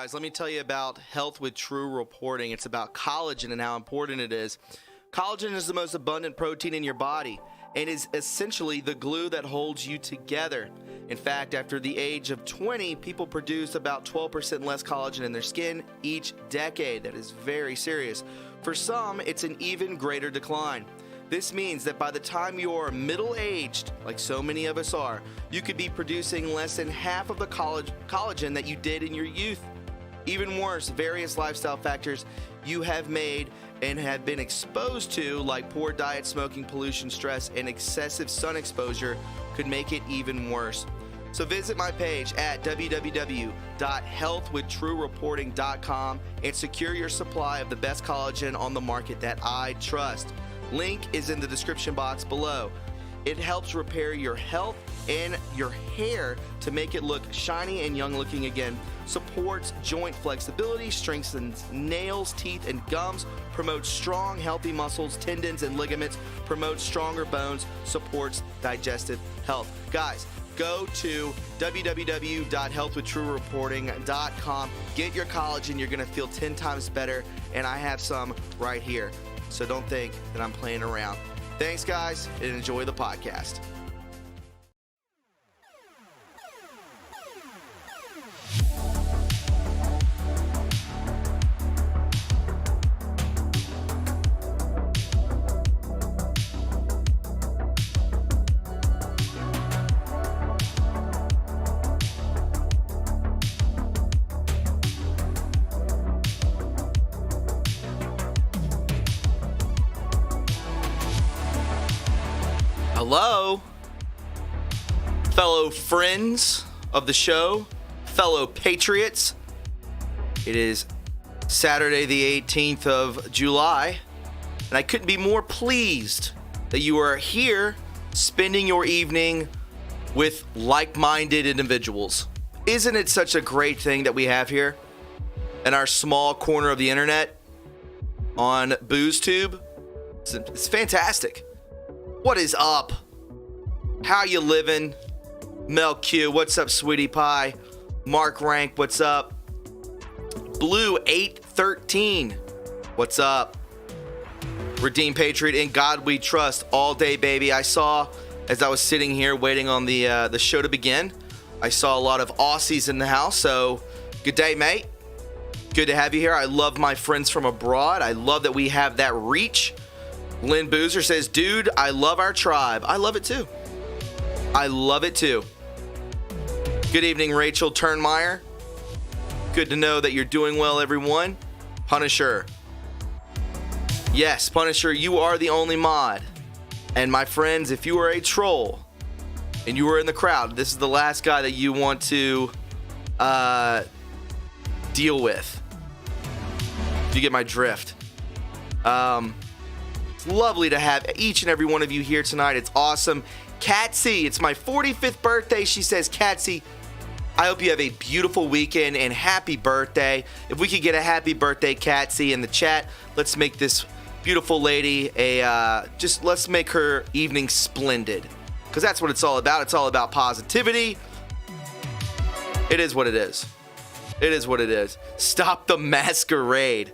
Guys, let me tell you about Health with TRUreporting. It's about collagen and how important it is. Collagen is the most abundant protein in your body and is essentially the glue that holds you together. In fact, after the age of 20, people produce about 12% less collagen in their skin each decade. That is very serious. For some, it's an even greater decline. This means that by the time you're middle-aged, like so many of us are, you could be producing less than half of the collagen that you did in your youth. Even worse, various lifestyle factors you have made and have been exposed to, like poor diet, smoking, pollution, stress, and excessive sun exposure, could make it even worse. So visit my page at www.healthwithtrureporting.com and secure your supply of the best collagen on the market that I trust. Link is in the description box below. It helps repair your health and your hair to make it look shiny and young looking again, supports joint flexibility, strengthens nails, teeth, and gums, promotes strong, healthy muscles, tendons, and ligaments, promotes stronger bones, supports digestive health. Guys, go to www.healthwithtrureporting.com. Get your collagen. You're going to feel 10 times better, and I have some right here. So don't think that I'm playing around. Thanks, guys, and enjoy the podcast. Hello, fellow friends of the show, fellow patriots. It is Saturday, the 18th of July, and I couldn't be more pleased that you are here spending your evening with like-minded individuals. Isn't it such a great thing that we have here in our small corner of the internet on BoozTube? It's fantastic. What is up? How you living? Mel Q, what's up, sweetie pie? Mark Rank, what's up? Blue 813, what's up? Redeemed Patriot, in God we trust, all day, baby. I saw, as I was sitting here waiting on the show to begin, I saw a lot of Aussies in the house, so good day, mate. Good to have you here. I love my friends from abroad. I love that we have that reach. Lynn Boozer says, dude, I love our tribe. I love it too. I love it too. Good evening, Rachel Turnmeyer. Good to know that you're doing well, everyone. Punisher. Yes, Punisher, you are the only mod. And my friends, if you are a troll and you are in the crowd, this is the last guy that you want to deal with. If you get my drift. Lovely to have each and every one of you here tonight. It's awesome. Catsy, it's my 45th birthday. She says, Catsy, I hope you have a beautiful weekend and happy birthday. If we could get a happy birthday, Catsy, in the chat, let's make this beautiful lady let's make her evening splendid. Because that's what it's all about. It's all about positivity. It is what it is. It is what it is. Stop the masquerade.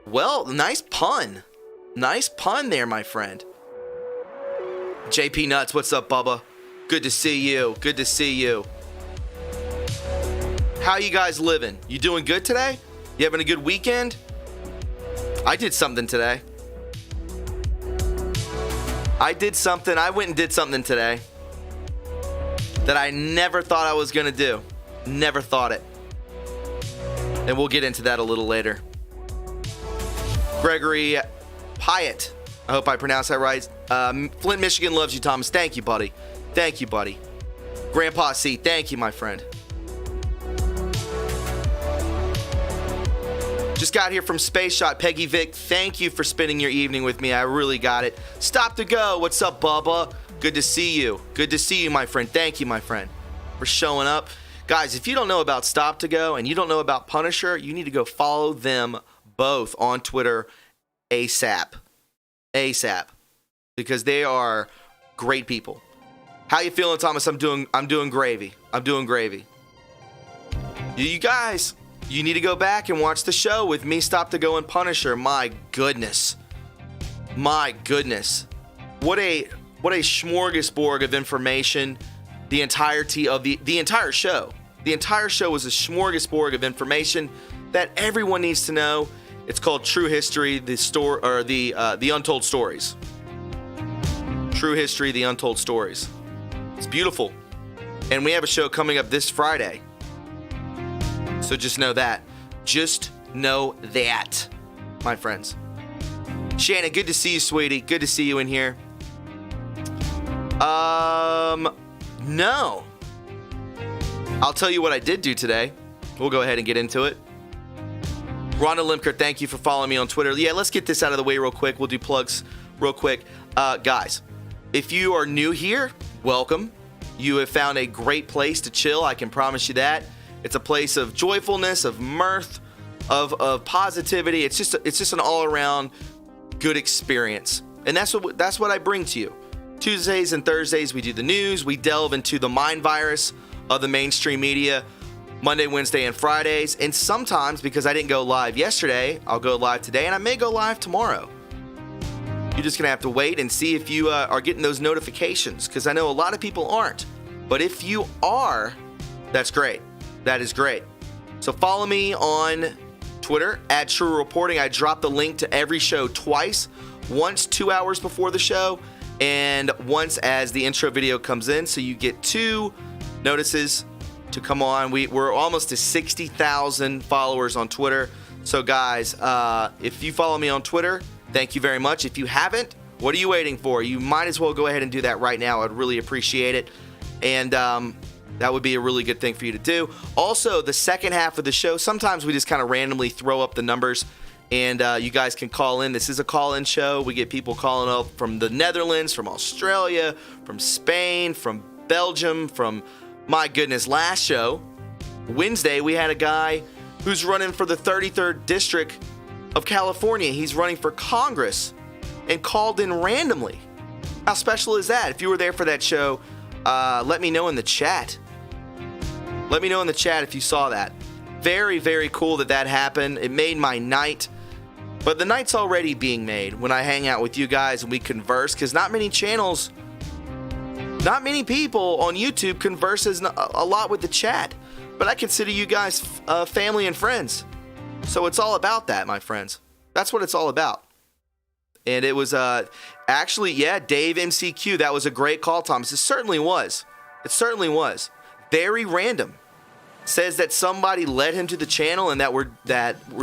Well, nice pun. Nice pun there, my friend. JP Nuts, what's up, Bubba? Good to see you. Good to see you. How you guys living? You doing good today? You having a good weekend? I did something today. I went and did something today that I never thought I was going to do. Never thought it. And we'll get into that a little later. Gregory Pyatt. I hope I pronounced that right. Flint, Michigan loves you, Thomas. Thank you, buddy. Thank you, buddy. Grandpa C, thank you, my friend. Just got here from Space Shot. Peggy Vic, thank you for spending your evening with me. I really got it. Stop to go. What's up, Bubba? Good to see you. Good to see you, my friend. Thank you, my friend, for showing up. Guys, if you don't know about Stop to Go and you don't know about Punisher, you need to go follow them both on Twitter ASAP. ASAP. Because they are great people. How you feeling, Thomas? I'm doing gravy. I'm doing gravy. You guys You need to go back and watch the show with me, Stop the Go and Punisher. My goodness. My goodness. What a smorgasbord of information. The entirety of the entire show. The entire show was a smorgasbord of information that everyone needs to know. It's called True History, the Untold Stories. True History, the Untold Stories. It's beautiful. And we have a show coming up this Friday. So just know that. Just know that, my friends. Shannon, good to see you, sweetie. Good to see you in here. No. I'll tell you what I did do today. We'll go ahead and get into it. Rhonda Limker, thank you for following me on Twitter. Yeah, let's get this out of the way real quick. We'll do plugs real quick. Guys, if you are new here, welcome. You have found a great place to chill. I can promise you that. It's a place of joyfulness, of mirth, of positivity. It's just an all-around good experience. And that's what I bring to you. Tuesdays and Thursdays, we do the news. We delve into the mind virus of the mainstream media. Monday, Wednesday, and Fridays. And sometimes, because I didn't go live yesterday, I'll go live today, and I may go live tomorrow. You're just going to have to wait and see if you are getting those notifications, because I know a lot of people aren't. But if you are, that's great. That is great. So follow me on Twitter, @TRUreporting. I drop the link to every show twice. Once 2 hours before the show, and once as the intro video comes in. So you get 2 notices to come on. We're almost to 60,000 followers on Twitter. So guys, if you follow me on Twitter, thank you very much. If you haven't, what are you waiting for? You might as well go ahead and do that right now. I'd really appreciate it. And that would be a really good thing for you to do. Also, the second half of the show, sometimes we just kind of randomly throw up the numbers, and you guys can call in. This is a call-in show. We get people calling up from the Netherlands, from Australia, from Spain, from Belgium, from, my goodness, last show, Wednesday, we had a guy who's running for the 33rd District of California. He's running for Congress and called in randomly. How special is that? If you were there for that show, let me know in the chat. Let me know in the chat if you saw that. Very, very cool that happened. It made my night. But the night's already being made when I hang out with you guys and we converse, because not many people on YouTube converses a lot with the chat. But I consider you guys family and friends. So it's all about that, my friends. That's what it's all about. And it was actually, yeah, Dave MCQ. That was a great call, Thomas. It certainly was. It certainly was. Very random. Says that somebody led him to the channel and that we're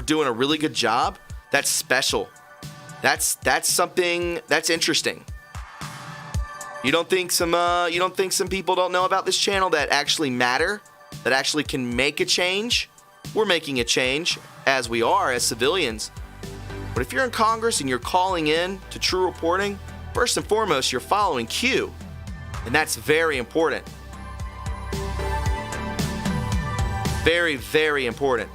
doing a really good job. That's special. That's something that's interesting. You don't think some people don't know about this channel that actually matter, that actually can make a change? We're making a change as we are as civilians. But if you're in Congress and you're calling in to True Reporting, first and foremost, you're following Q. And that's very important. Very, very important.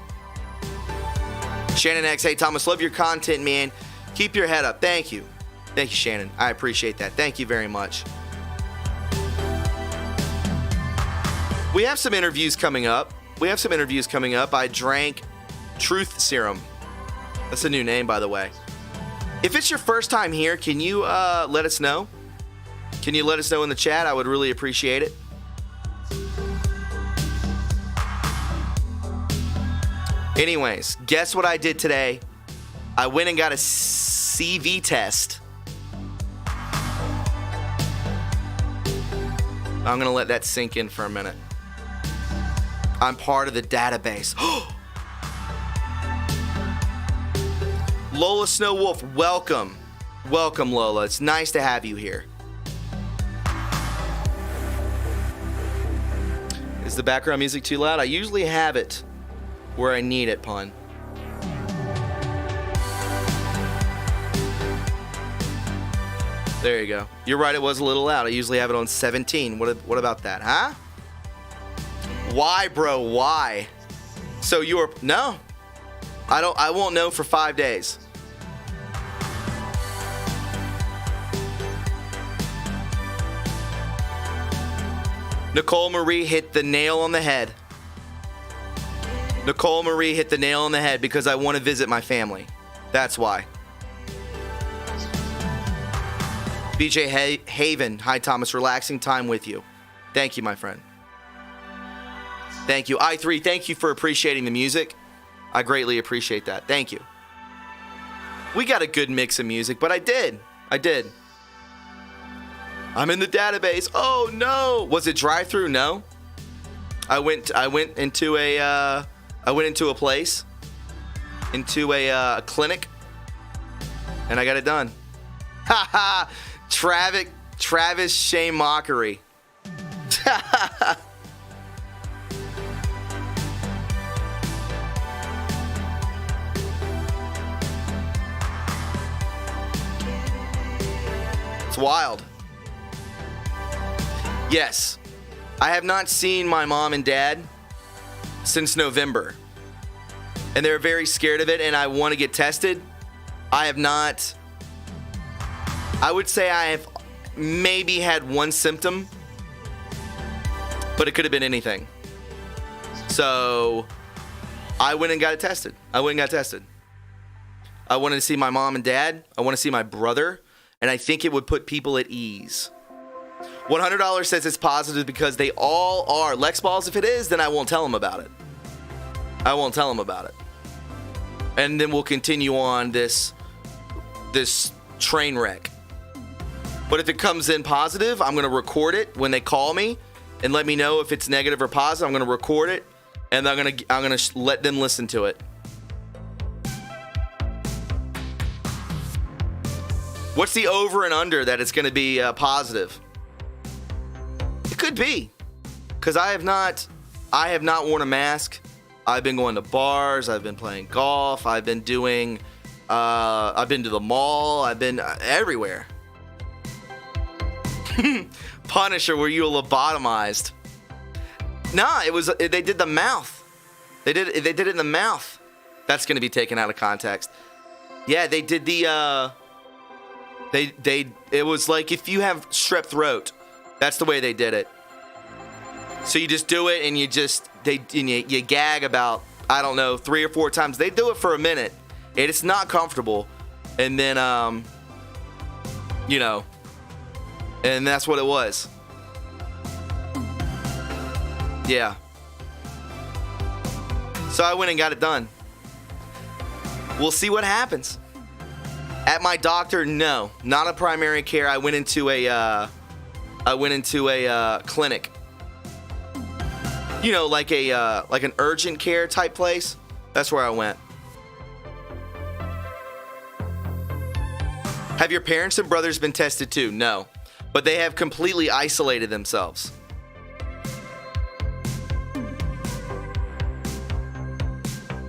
Shannon X, hey Thomas, love your content, man. Keep your head up. Thank you. Thank you, Shannon. I appreciate that. Thank you very much. We have some interviews coming up. I drank Truth Serum. That's a new name, by the way. If it's your first time here, can you let us know? Can you let us know in the chat? I would really appreciate it. Anyways, guess what I did today? I went and got a CV test. I'm going to let that sink in for a minute. I'm part of the database. Lola Snow Wolf, welcome. Welcome, Lola. It's nice to have you here. Is the background music too loud? I usually have it where I need it, Pun. There you go. You're right, it was a little loud. I usually have it on 17. What about that, huh? Why, bro? Why? So no. I won't know for 5 days. Nicole Marie hit the nail on the head. Nicole Marie hit the nail on the head because I want to visit my family. That's why. BJ Haven. Hi, Thomas. Relaxing time with you. Thank you, my friend. Thank you. I3, thank you for appreciating the music. I greatly appreciate that. Thank you. We got a good mix of music, but I did. I'm in the database. Oh, no. Was it drive-through? No. I went into a place, into a clinic, and I got it done. Ha ha! Travis Shane mockery. It's wild. Yes. I have not seen my mom and dad since November. And they're very scared of it, and I want to get tested. I have not. I would say I have maybe had one symptom, but it could have been anything. So I went and got it tested. I wanted to see my mom and dad. I want to see my brother. And I think it would put people at ease. $100 says it's positive because they all are. Lex Balls, if it is, then I won't tell them about it. And then we'll continue on this train wreck. But if it comes in positive, I'm going to record it when they call me and let me know if it's negative or positive. I'm going to record it, and I'm going to let them listen to it. What's the over and under that it's going to be positive? It could be, because I have not worn a mask. I've been going to bars. I've been playing golf. I've been to the mall. I've been everywhere. Punisher, were you lobotomized? Nah, they did the mouth. They did it in the mouth. That's going to be taken out of context. Yeah, they did the it was like if you have strep throat, that's the way they did it. So you just do it and you gag about, I don't know, 3 or 4 times. They do it for a minute. It's not comfortable. And then and that's what it was. Yeah. So I went and got it done. We'll see what happens. At my doctor, no, not a primary care. I went into a clinic. Like an urgent care type place. That's where I went. Have your parents and brothers been tested too? No, but they have completely isolated themselves.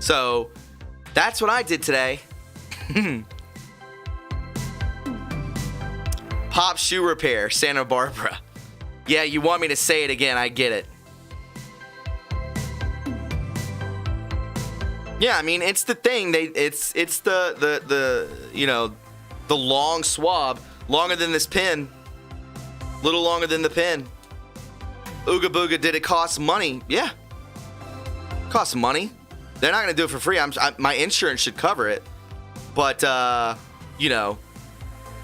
So that's what I did today. Pop shoe repair, Santa Barbara. Yeah, you want me to say it again? I get it. Yeah, I mean, it's the thing. It's the long swab, longer than this pin, little longer than the pin. Ooga booga, did it cost money? Yeah, costs money. They're not gonna do it for free. My insurance should cover it, but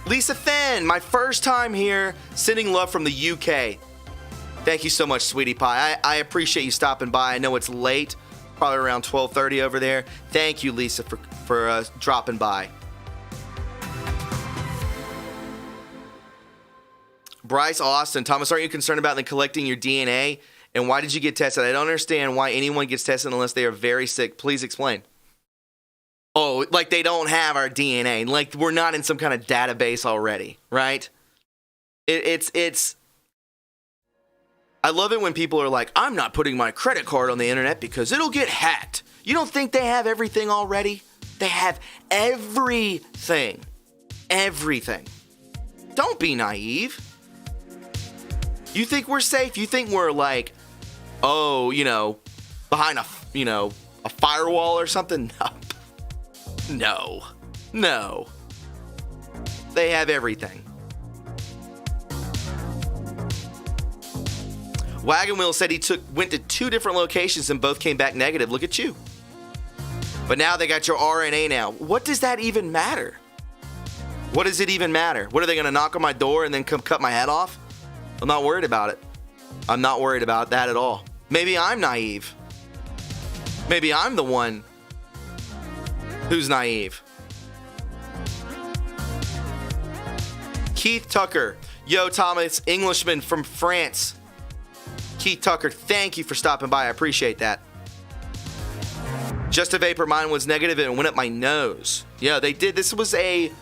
Lisa Fenn, my first time here, sending love from the UK. Thank you so much, sweetie pie. I appreciate you stopping by. I know it's late, probably around 12:30 over there. Thank you, Lisa, for dropping by. Bryce Austin, Thomas, aren't you concerned about them collecting your DNA? And why did you get tested? I don't understand why anyone gets tested unless they are very sick. Please explain. Oh, like they don't have our DNA. Like we're not in some kind of database already, right? It's. I love it when people are like, I'm not putting my credit card on the internet because it'll get hacked. You don't think they have everything already? They have everything. Everything. Don't be naive. You think we're safe? You think we're like, behind a firewall or something? No. They have everything. Wagon Wheel said he went to 2 different locations and both came back negative. Look at you. But now they got your RNA now. What does that even matter? What does it even matter? What, are they going to knock on my door and then come cut my head off? I'm not worried about it. I'm not worried about that at all. Maybe I'm naive. Maybe I'm the one who's naive. Keith Tucker. Yo, Thomas, Englishman from France. Keith Tucker, thank you for stopping by. I appreciate that. Just a vapor, mine was negative and it went up my nose. Yeah, they did. This was in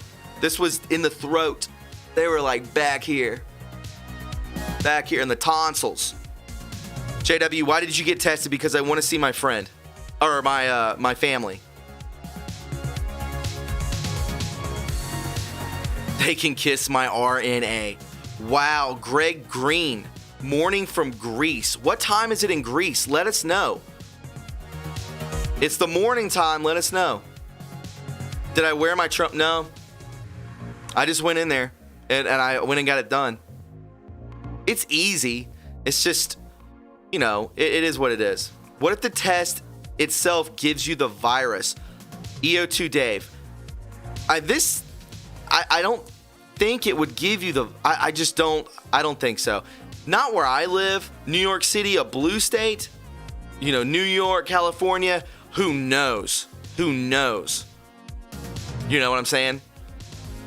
the throat. They were like back here in the tonsils. JW, why did you get tested? Because I want to see my friend or my family. They can kiss my RNA. Wow, Greg Green, morning from Greece. What time is it in Greece? Let us know. It's the morning time. Let us know. Did I wear my Trump? No. I just went in there and I went and got it done. It's easy. It's just, it is what it is. What if the test itself gives you the virus? EO2 Dave. I don't think it would give you the, I don't think so. Not where I live. New York City, a blue state. New York, California. Who knows? Who knows? You know what I'm saying?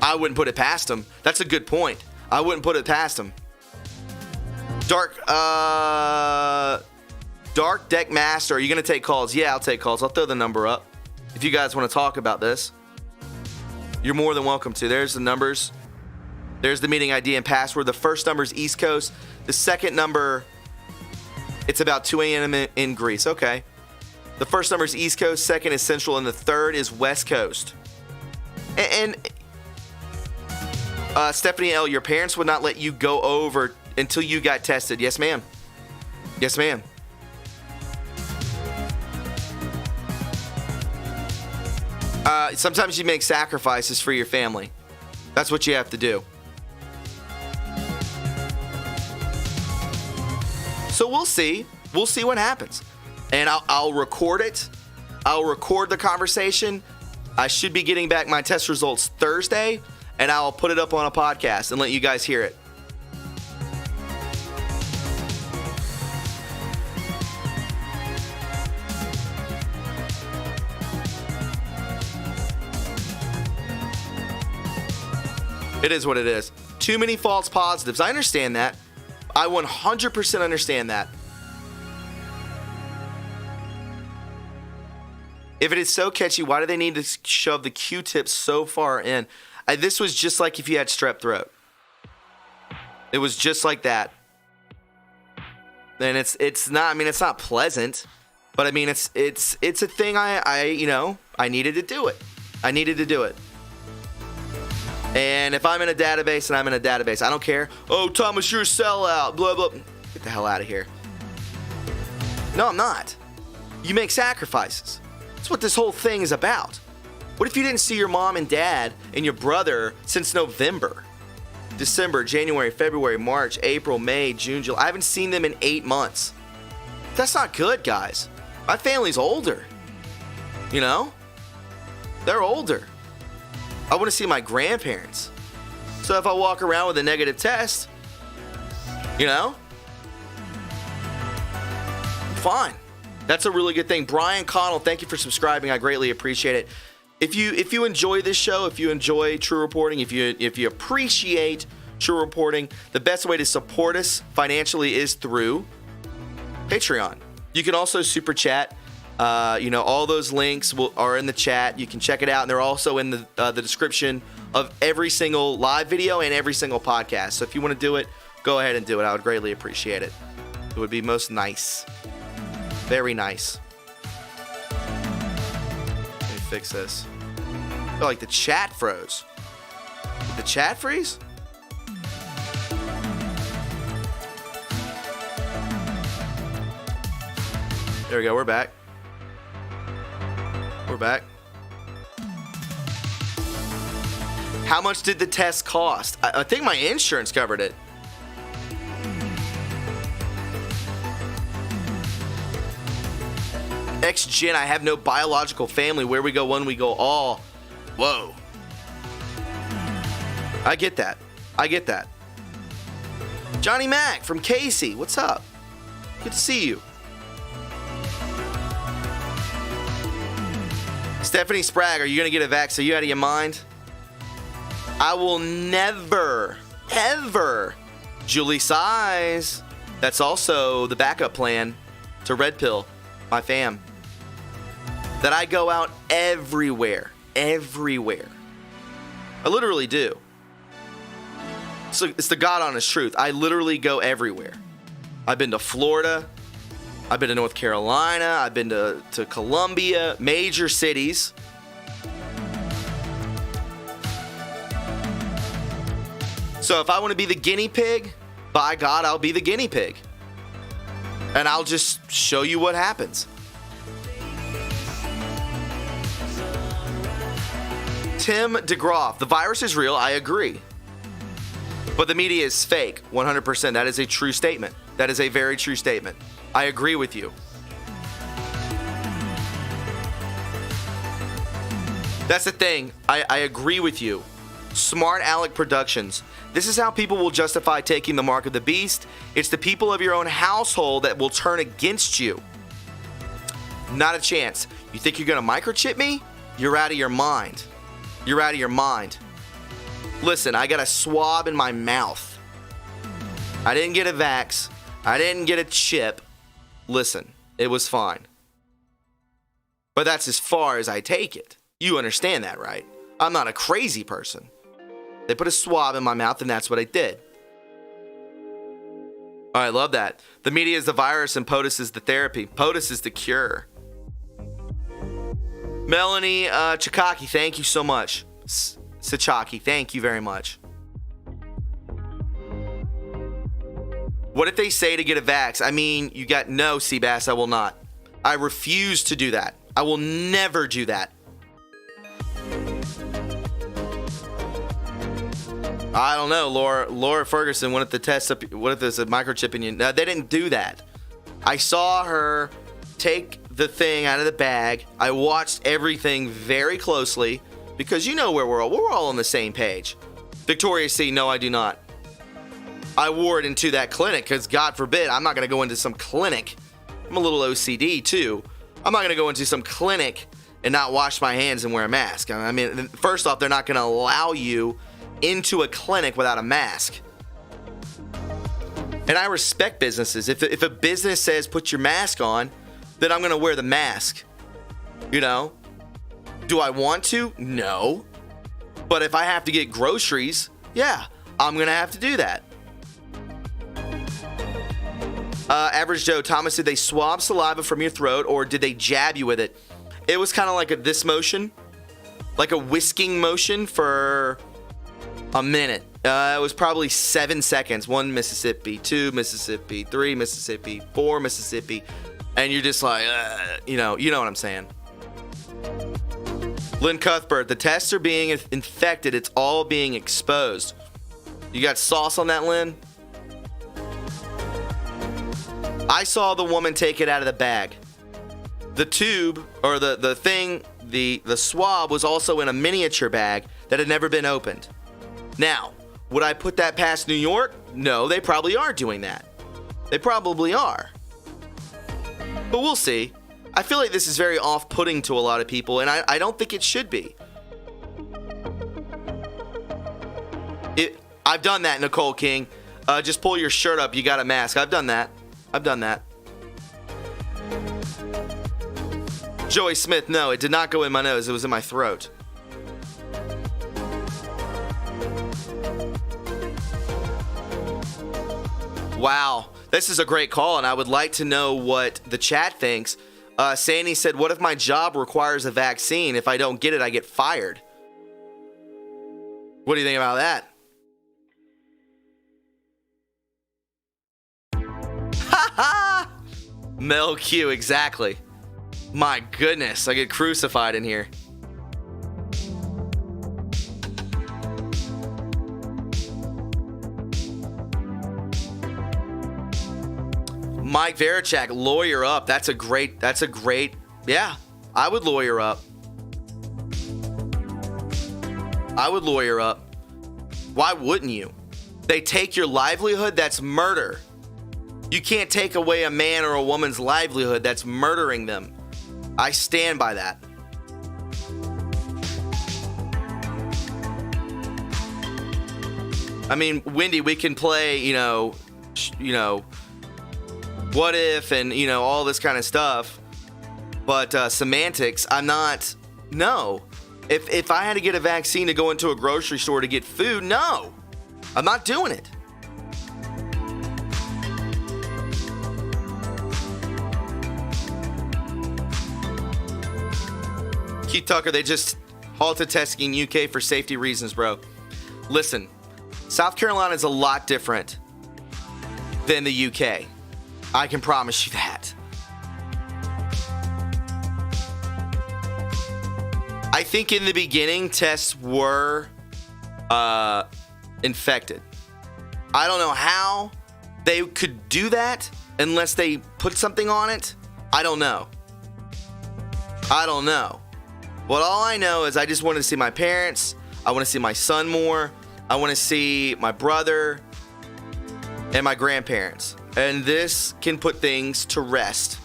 I wouldn't put it past them. That's a good point. I wouldn't put it past them. Dark Deck Master, are you going to take calls? Yeah, I'll take calls. I'll throw the number up. If you guys want to talk about this, you're more than welcome to. There's the numbers. There's the meeting ID and password. The first number is East Coast. The second number, it's about 2 a.m. in Greece. Okay. The first number is East Coast, second is Central, and the third is West Coast. And Stephanie L., your parents would not let you go over until you got tested. Yes, ma'am. Yes, ma'am. Sometimes you make sacrifices for your family. That's what you have to do. So we'll see. We'll see what happens. And I'll record it. I'll record the conversation. I should be getting back my test results Thursday, and I'll put it up on a podcast and let you guys hear it. It is what it is. Too many false positives. I understand that. I 100% understand that. If it is so catchy, why do they need to shove the Q-tips so far in? This was just like if you had strep throat. It was just like that. And it's not. I mean, it's not pleasant, but I mean, it's a thing. I needed to do it. I needed to do it. And if I'm in a database, and I'm in a database, I don't care. Oh, Thomas, you're a sellout. Blah blah. Get the hell out of here. No, I'm not. You make sacrifices. That's what this whole thing is about. What if you didn't see your mom and dad and your brother since November? December, January, February, March, April, May, June, July. I haven't seen them in 8 months. That's not good, guys. My family's older. They're older. I want to see my grandparents. So if I walk around with a negative test, fine. That's a really good thing. Brian Connell, thank you for subscribing. I greatly appreciate it. If you enjoy this show, if you enjoy True Reporting, if you appreciate True Reporting, the best way to support us financially is through Patreon. You can also super chat. All those links are in the chat. You can check it out, and they're also in the description of every single live video and every single podcast. So if you want to do it, go ahead and do it. I would greatly appreciate it. It would be most nice. Very nice. Let me fix this. I feel like the chat froze. Did the chat freeze? There we go. We're back. We're back. How much did the test cost? I think my insurance covered it. Ex-Gen, I have no biological family. Where we go one, we go all. Whoa. I get that. Johnny Mac from Casey, what's up? Good to see you. Stephanie Sprague, are you going to get a vax? Are you out of your mind? I will never, ever. Julie Size. That's also the backup plan to Red Pill, my fam. That I go out everywhere. I literally do. So it's the God honest truth. I literally go everywhere. I've been to Florida. I've been to North Carolina. I've been to Columbia, major cities. So if I want to be the guinea pig, by God, I'll be the guinea pig. And I'll just show you what happens. Tim DeGroff, the virus is real, I agree. But the media is fake, 100%. That is a true statement. That is a very true statement. I agree with you. That's the thing. I agree with you. Smart Alec Productions. This is how people will justify taking the mark of the beast. It's the people of your own household that will turn against you. Not a chance. You think you're going to microchip me? You're out of your mind. Listen, I got a swab in my mouth. I didn't get a vax. I didn't get a chip. Listen, it was fine. But that's as far as I take it. You understand that, right? I'm not a crazy person. They put a swab in my mouth and that's what I did. I love that. The media is the virus and POTUS is the therapy. POTUS is the cure. Melanie Chikaki, thank you so much. Sachaki, thank you very much. What if they say to get a vax? I mean, you got no, Seabass, I will not. I refuse to do that. I will never do that. I don't know, Laura Ferguson, what if the test up, what if there's a microchip in you? No, they didn't do that. I saw her take the thing out of the bag. I watched everything very closely because you know where we're all on the same page. Victoria C, no, I do not. I wore it into that clinic because God forbid, I'm not going to go into some clinic. I'm a little OCD too. I'm not going to go into some clinic and not wash my hands and wear a mask. I mean, first off, they're not going to allow you into a clinic without a mask. And I respect businesses. If a business says put your mask on, then I'm going to wear the mask. You know? Do I want to? No. But if I have to get groceries, yeah, I'm going to have to do that. Average Joe Thomas, did they swab saliva from your throat or did they jab you with it? It was kind of like this motion, like a whisking motion for a minute. It was probably 7 seconds. 1 Mississippi, 2 Mississippi, 3 Mississippi, 4 Mississippi. And you're just like, you know what I'm saying. Lynn Cuthbert, the tests are being infected. It's all being exposed. You got sauce on that, Lynn? I saw the woman take it out of the bag. The tube, or the thing, the swab was also in a miniature bag that had never been opened. Now, would I put that past New York? No, they probably are doing that. They probably are. But we'll see. I feel like this is very off-putting to a lot of people, and I don't think it should be. I've done that, Nicole King. Just pull your shirt up, you got a mask. I've done that. Joey Smith, no, it did not go in my nose. It was in my throat. Wow, this is a great call, and I would like to know what the chat thinks. Sandy said, what if my job requires a vaccine? If I don't get it, I get fired. What do you think about that? Ha ha! Mel Q, exactly. My goodness, I get crucified in here. Mike Verichak, lawyer up. That's a great Yeah, I would lawyer up. Why wouldn't you? They take your livelihood. That's murder. You can't take away a man or a woman's livelihood. That's murdering them. I stand by that. I mean, Wendy, we can play, what if and, all this kind of stuff. But semantics, no. If I had to get a vaccine to go into a grocery store to get food, no. I'm not doing it. Keith Tucker, they just halted testing in UK for safety reasons, bro. Listen, South Carolina is a lot different than the UK. I can promise you that. I think in the beginning, tests were infected. I don't know how they could do that unless they put something on it. I don't know. But all I know is I just want to see my parents. I want to see my son more. I want to see my brother and my grandparents. And this can put things to rest.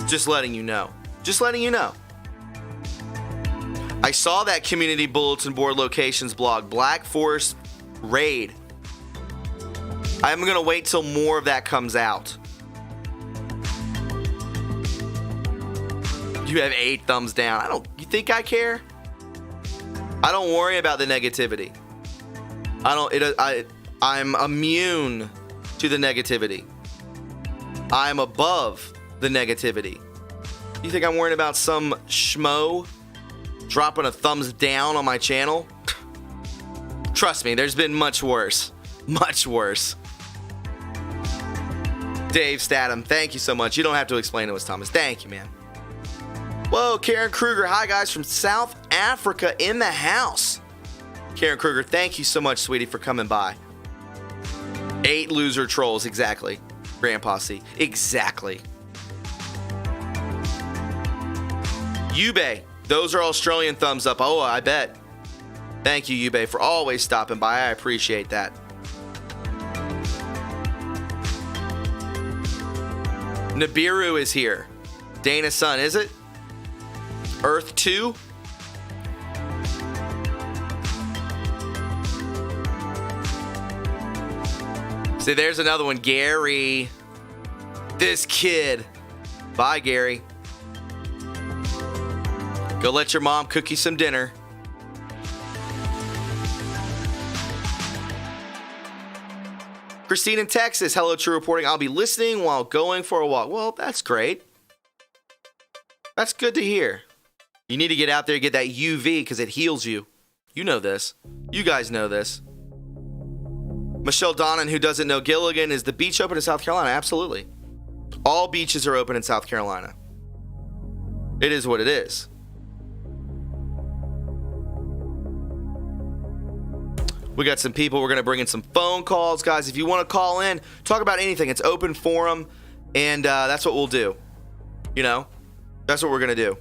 Just letting you know. I saw that community bulletin board locations blog, Black Forest Raid. I'm going to wait till more of that comes out. You have 8 thumbs down. You think I care? I don't worry about the negativity. I'm immune to the negativity. I'm above the negativity. You think I'm worrying about some schmo dropping a thumbs down on my channel? Trust me, there's been much worse. Dave Statham, thank you so much. You don't have to explain it was Thomas. Thank you, man. Whoa, Karen Kruger. Hi, guys, from South Africa in the house. Karen Kruger, thank you so much, sweetie, for coming by. 8 loser trolls, exactly. Grandpa C, exactly. Yube, those are Australian thumbs up. Oh, I bet. Thank you, Yube, for always stopping by. I appreciate that. Nibiru is here. Dana's son, is it? Earth 2? See, there's another one. Gary. This kid. Bye, Gary. Go let your mom cook you some dinner. Christine in Texas. Hello, True Reporting. I'll be listening while going for a walk. Well, that's great. That's good to hear. You need to get out there and get that UV because it heals you. You know this. You guys know this. Michelle Donnan, who doesn't know Gilligan, is the beach open in South Carolina? Absolutely. All beaches are open in South Carolina. It is what it is. We got some people. We're going to bring in some phone calls. Guys, if you want to call in, talk about anything. It's open forum, and that's what we'll do. That's what we're going to do.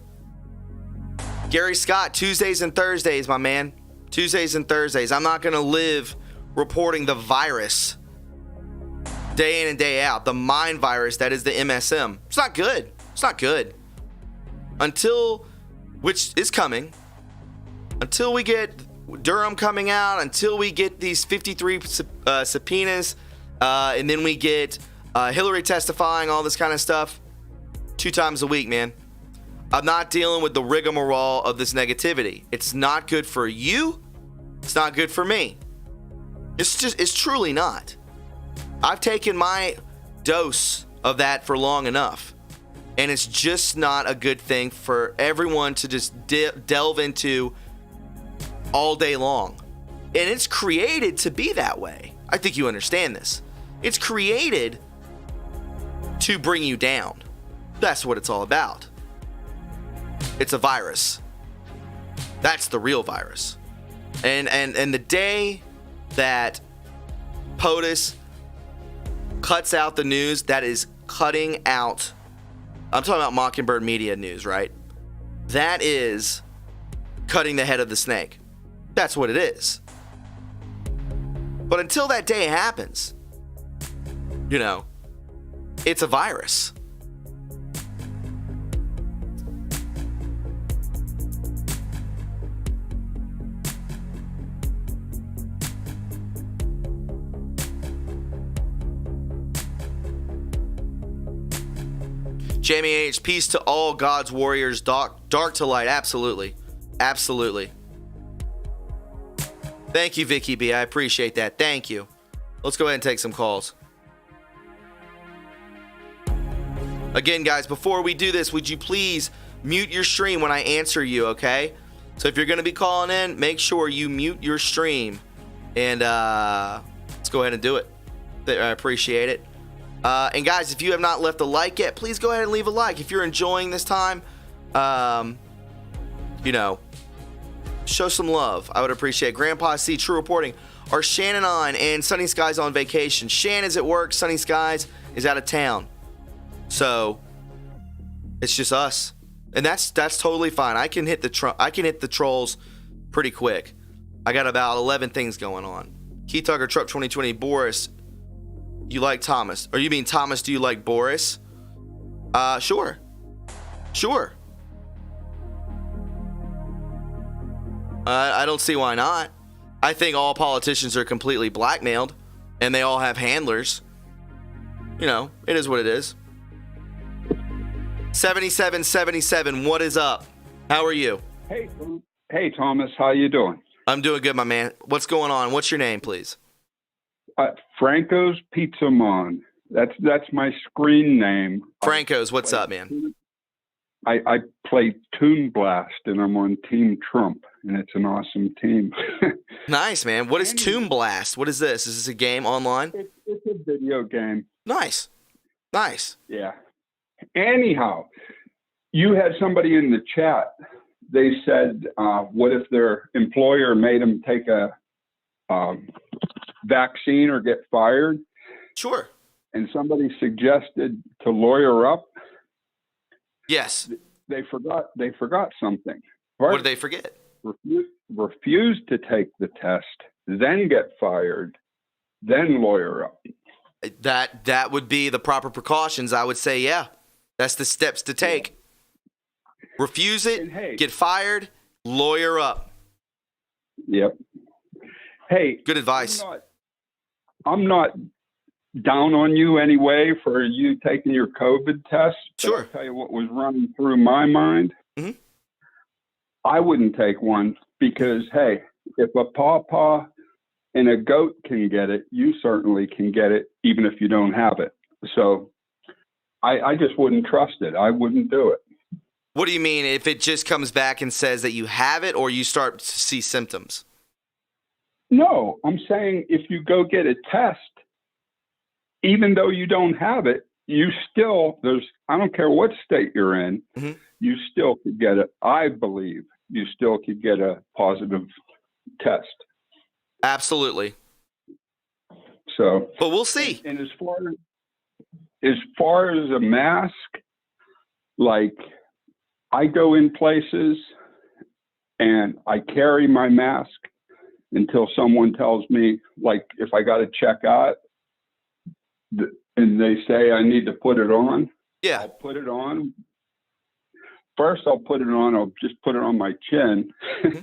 Gary Scott, Tuesdays and Thursdays, my man. Tuesdays and Thursdays. I'm not going to live reporting the virus day in and day out. The mind virus that is the MSM. It's not good. Which is coming. Until we get Durham coming out, until we get these 53 subpoenas, and then we get Hillary testifying, all this kind of stuff, 2 times a week, man. I'm not dealing with the rigmarole of this negativity. It's not good for you. It's not good for me. It's truly not. I've taken my dose of that for long enough. And it's just not a good thing for everyone to just delve into all day long. And it's created to be that way. I think you understand this. It's created to bring you down. That's what it's all about. It's a virus. That's the real virus. And the day that POTUS cuts out the news, that is cutting out. I'm talking about Mockingbird Media News, right? That is cutting the head of the snake. That's what it is. But until that day happens, it's a virus. Jamie H., peace to all God's warriors, dark to light. Absolutely. Absolutely. Thank you, Vicky B. I appreciate that. Thank you. Let's go ahead and take some calls. Again, guys, before we do this, would you please mute your stream when I answer you, okay? So if you're going to be calling in, make sure you mute your stream. And let's go ahead and do it. I appreciate it. And guys, if you have not left a like yet, please go ahead and leave a like. If you're enjoying this time, show some love. I would appreciate it. Grandpa C, True Reporting. Are Shannon on and Sunny Skies on vacation? Shannon is at work. Sunny Skies is out of town. So it's just us, and that's totally fine. I can hit the trolls pretty quick. I got about 11 things going on. Keith Tucker, Truck 2020, Boris. You like Thomas? Or you mean Thomas? Do you like Boris? Sure. I don't see why not. I think all politicians are completely blackmailed, and they all have handlers. It is what it is. 7777, what is up? How are you? Hey, Thomas, how you doing? I'm doing good, my man. What's going on? What's your name, please? Franco's Pizza Mon. That's my screen name. Franco's, what's up, man? I play Toon Blast, and I'm on Team Trump, and it's an awesome team. Nice, man. What is Toon Blast? What is this? Is this a game online? It's a video game. Nice. Yeah. Anyhow, you had somebody in the chat. They said, what if their employer made them take a vaccine or get fired? Sure. And somebody suggested to lawyer up. Yes. They forgot something. What did they forget? Refuse to take the test, then get fired, then lawyer up. That would be the proper precautions. I would say, yeah. That's the steps to take. Refuse it, get fired, lawyer up. Yep. Hey, good advice. I'm not down on you anyway for you taking your COVID test. Sure. I'll tell you what was running through my mind. Mm-hmm. I wouldn't take one because, hey, if a pawpaw and a goat can get it, you certainly can get it, even if you don't have it. So I just wouldn't trust it. I wouldn't do it. What do you mean if it just comes back and says that you have it or you start to see symptoms? No, I'm saying if you go get a test, even though you don't have it, you still, I don't care what state you're in, mm-hmm. you still could get it. I believe you still could get a positive test. Absolutely. So, but we'll see. And as far as a mask, like I go in places and I carry my mask until someone tells me, like if I got to check out and they say I need to put it on, yeah, I'll put it on. First, I'll just put it on my chin. Mm-hmm.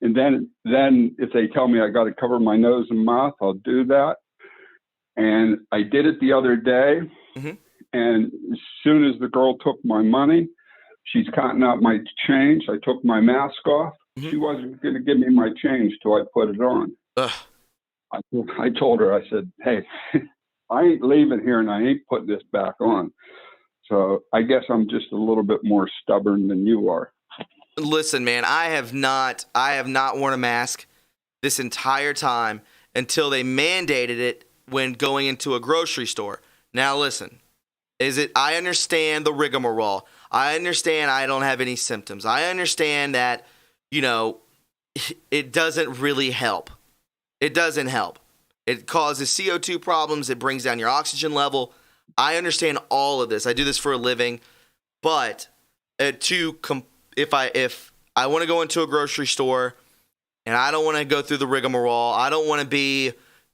And then if they tell me I got to cover my nose and mouth, I'll do that. And I did it the other day. Mm-hmm. And as soon as the girl took my money, she's counting out my change. I took my mask off. Mm-hmm. She wasn't going to give me my change till I put it on. I told her, I said, hey, I ain't leaving here and I ain't putting this back on. So I guess I'm just a little bit more stubborn than you are. Listen, man, I have not worn a mask this entire time until they mandated it when going into a grocery store. Now, listen, I understand the rigmarole. I understand I don't have any symptoms. I understand that, it doesn't really help. It doesn't help. It causes CO2 problems. It brings down your oxygen level. I understand all of this. I do this for a living. But if I want to go into a grocery store and I don't want to go through the rigmarole, I don't want to be,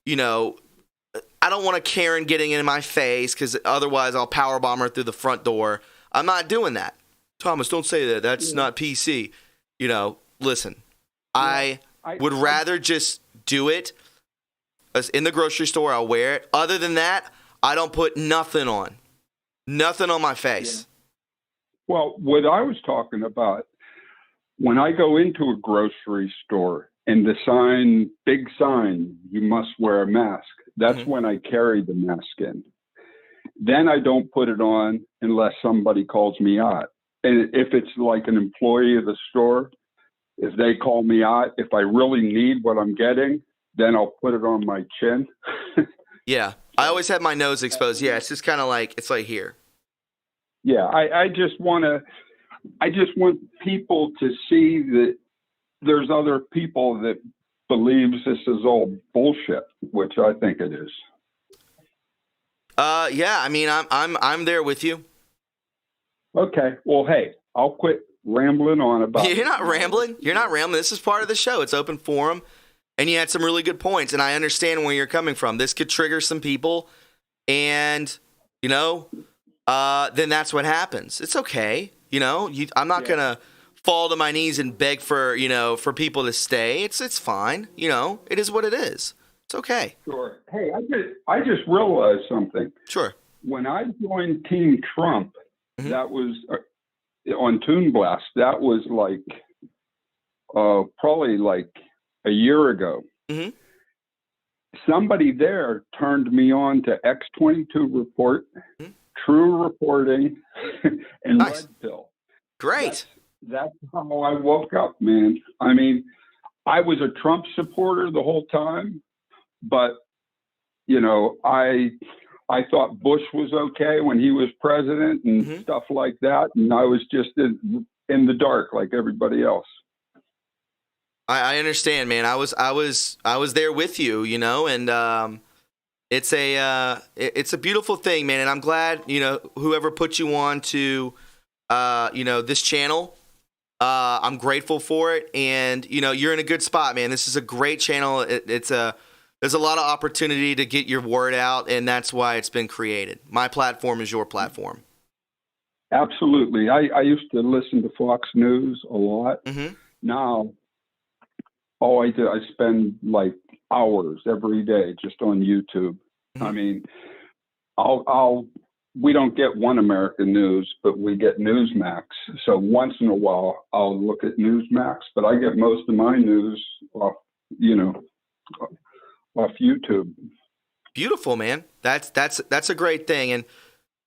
I don't want a Karen getting in my face because otherwise I'll power bomb her through the front door. I'm not doing that. Thomas, don't say that. That's not PC. Listen, I would rather just do it in the grocery store. I'll wear it. Other than that, I don't put nothing on my face. Yeah. Well, what I was talking about, when I go into a grocery store and the big sign, you must wear a mask, that's when I carry the mask in. Then I don't put it on unless somebody calls me out. And if it's like an employee of the store, if they call me out, if I really need what I'm getting, then I'll put it on my chin. Yeah. I always have my nose exposed. Yeah, it's just kind of like, it's like here. Yeah, I just want people to see that there's other people that believes this is all bullshit, which I think it is. Yeah, I mean, I'm there with you. Okay. Well, hey, I'll quit rambling on about You're not rambling. This is part of the show. It's open forum, and you had some really good points, and I understand where you're coming from. This could trigger some people, and then that's what happens. It's okay. I'm not gonna fall to my knees and beg for people to stay. It's fine. It is what it is. It's okay. Sure. Hey, I just realized something. Sure. When I joined Team Trump, that was on Toon Blast. That was like probably like a year ago. Mm-hmm. Somebody there turned me on to X22 Report, TRUreporting, and nice. Red Pill. Great. That's how I woke up, man. I mean, I was a Trump supporter the whole time, but I thought Bush was okay when he was president and stuff like that, and I was just in the dark like everybody else. I understand, man. I was there with you, and it's a beautiful thing, man. And I'm glad, whoever put you on to, this channel. I'm grateful for it, and you're in a good spot, man. This is a great channel. There's a lot of opportunity to get your word out, and that's why it's been created. My platform is your platform. Absolutely. I used to listen to Fox News a lot. Now, all I do, I spend like hours every day just on YouTube. I mean, we don't get One American News, but we get Newsmax. So once in a while, I'll look at Newsmax, but I get most of my news off YouTube. Beautiful, man. That's a great thing. And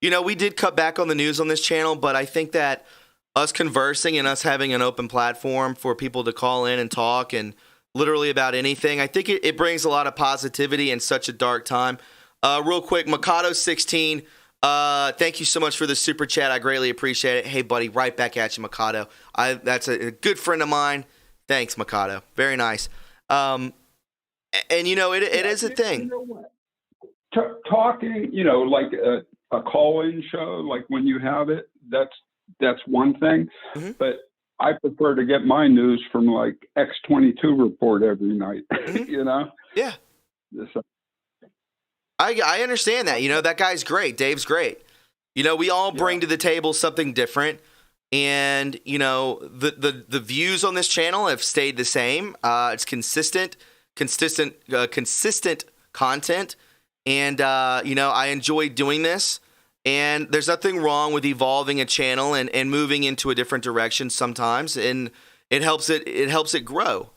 we did cut back on the news on this channel, but I think that us conversing and us having an open platform for people to call in and talk and literally about anything, I think it brings a lot of positivity in such a dark time. Real quick, Mikado16, thank you so much for the super chat. I greatly appreciate it. Hey, buddy, right back at you, Mikado. That's a good friend of mine. Thanks, Mikado. Very nice. And it is a thing. Talking, like a call-in show, like when you have it, that's one thing. But I prefer to get my news from like X22 Report every night. Yeah. I understand that. That guy's great. Dave's great. We all bring to the table something different. And, the views on this channel have stayed the same. It's consistent content. And, I enjoy doing this. And there's nothing wrong with evolving a channel and moving into a different direction sometimes. And it helps it grow.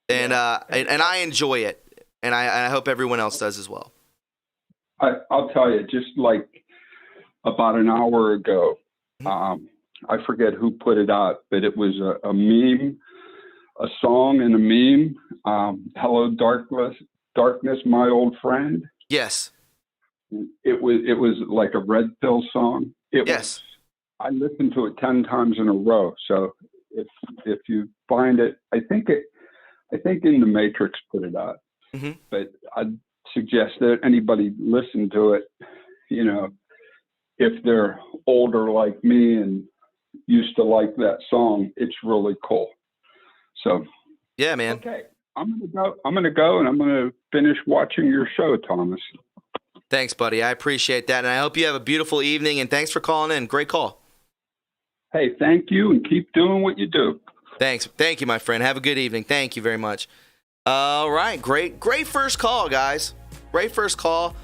And, and I enjoy it. And I hope everyone else does as well. I'll tell you, just like about an hour ago, I forget who put it out, but it was a meme, a song and a meme. Hello, darkness, my old friend. Yes. It was like a Red Pill song. Yes. I listened to it 10 times in a row. So if you find it, I think In the Matrix put it out. Mm-hmm. But I'd suggest that anybody listen to it, if they're older like me and used to like that song, it's really cool. So, yeah, man. Okay, I'm gonna go, and I'm gonna finish watching your show, Thomas. Thanks, buddy. I appreciate that, and I hope you have a beautiful evening. And thanks for calling in. Great call. Hey, thank you, and keep doing what you do. Thanks. Thank you, my friend. Have a good evening. Thank you very much. All right. Great first call, guys. Great first call.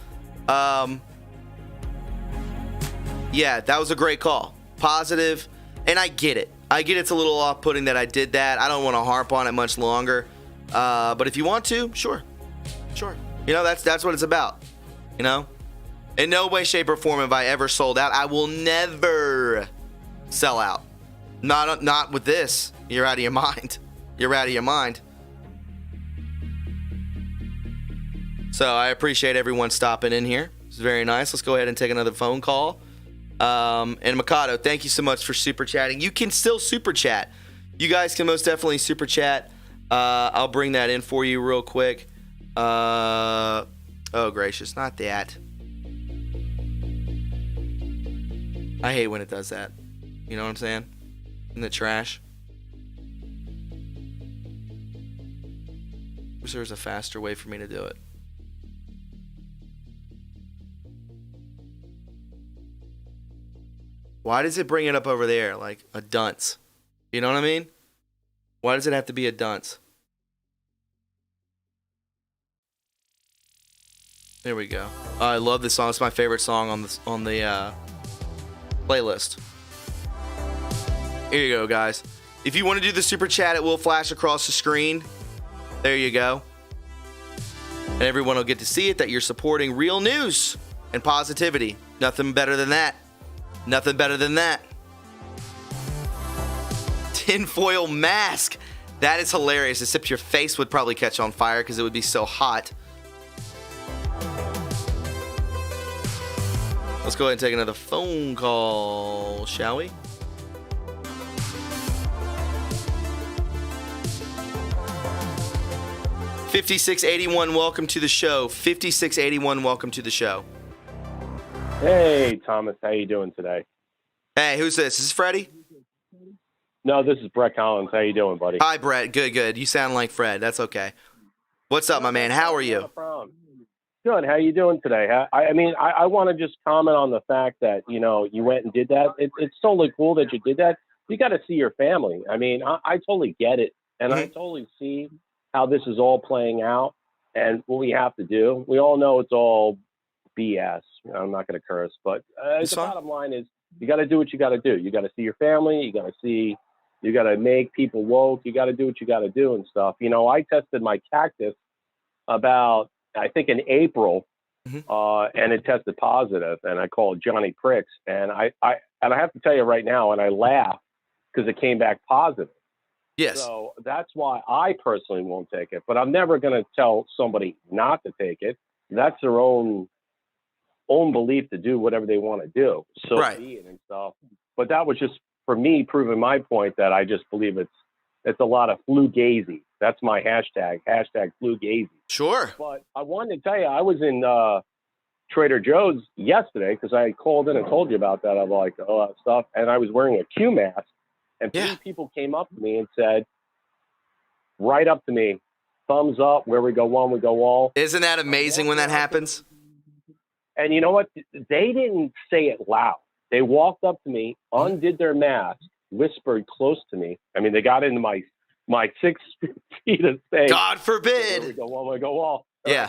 Yeah, that was a great call. Positive. And I get it. It's a little off-putting that I did that. I don't want to harp on it much longer. But if you want to, sure. That's what it's about. In no way, shape, or form have I ever sold out. I will never sell out. Not with this. You're out of your mind. So I appreciate everyone stopping in here. It's very nice. Let's go ahead and take another phone call. And Mikado, thank you so much for super chatting. You can still super chat. You guys can most definitely super chat. I'll bring that in for you real quick. Oh, gracious. Not that. I hate when it does that. You know what I'm saying? In the trash. Wish there was a faster way for me to do it. Why does it bring it up over there like a dunce? You know what I mean? Why does it have to be a dunce? There we go. I love this song. It's my favorite song on the playlist. Here you go, guys. If you want to do the super chat, it will flash across the screen. There you go. And everyone will get to see it, that you're supporting real news and positivity. Nothing better than that. Nothing better than that. Tinfoil mask. That is hilarious, except your face would probably catch on fire because it would be so hot. Let's go ahead and take another phone call, shall we? $56.81, welcome to the show. $56.81, welcome to the show. Hey, Thomas, how you doing today? Hey, who's this? Is this Freddie? No, this is Brett Collins. How you doing, buddy? Hi, Brett. Good. You sound like Fred. That's okay. What's up, my man? How are you? Good. How you doing today? I want to just comment on the fact that, you went and did that. It's totally cool that you did that. You got to see your family. I totally get it. And I totally see how this is all playing out and what we have to do. We all know it's all BS. I'm not going to curse, but the bottom line is you got to do what you got to do. You got to see your family. You got to make people woke. You got to do what you got to do and stuff. I tested my cactus about, I think in April, and it tested positive, and I called Johnny Pricks, and I have to tell you right now, and I laugh because it came back positive. Yes. So that's why I personally won't take it, but I'm never going to tell somebody not to take it. That's their own belief to do whatever they want to do. So right. Be it and stuff. But that was just for me proving my point that I just believe it's a lot of flu-gazy. That's my hashtag flu-gazy. Sure. But I wanted to tell you, I was in Trader Joe's yesterday because I called in and told you about that. I'm like, all that stuff. And I was wearing a Q mask. And three people came up to me and said, right up to me, thumbs up, where we go one, we go all. Isn't that amazing when that happens? And you know what? They didn't say it loud. They walked up to me, undid their mask, whispered close to me. They got into my 6 feet of space. God forbid. Where we go one, we go all. Yeah.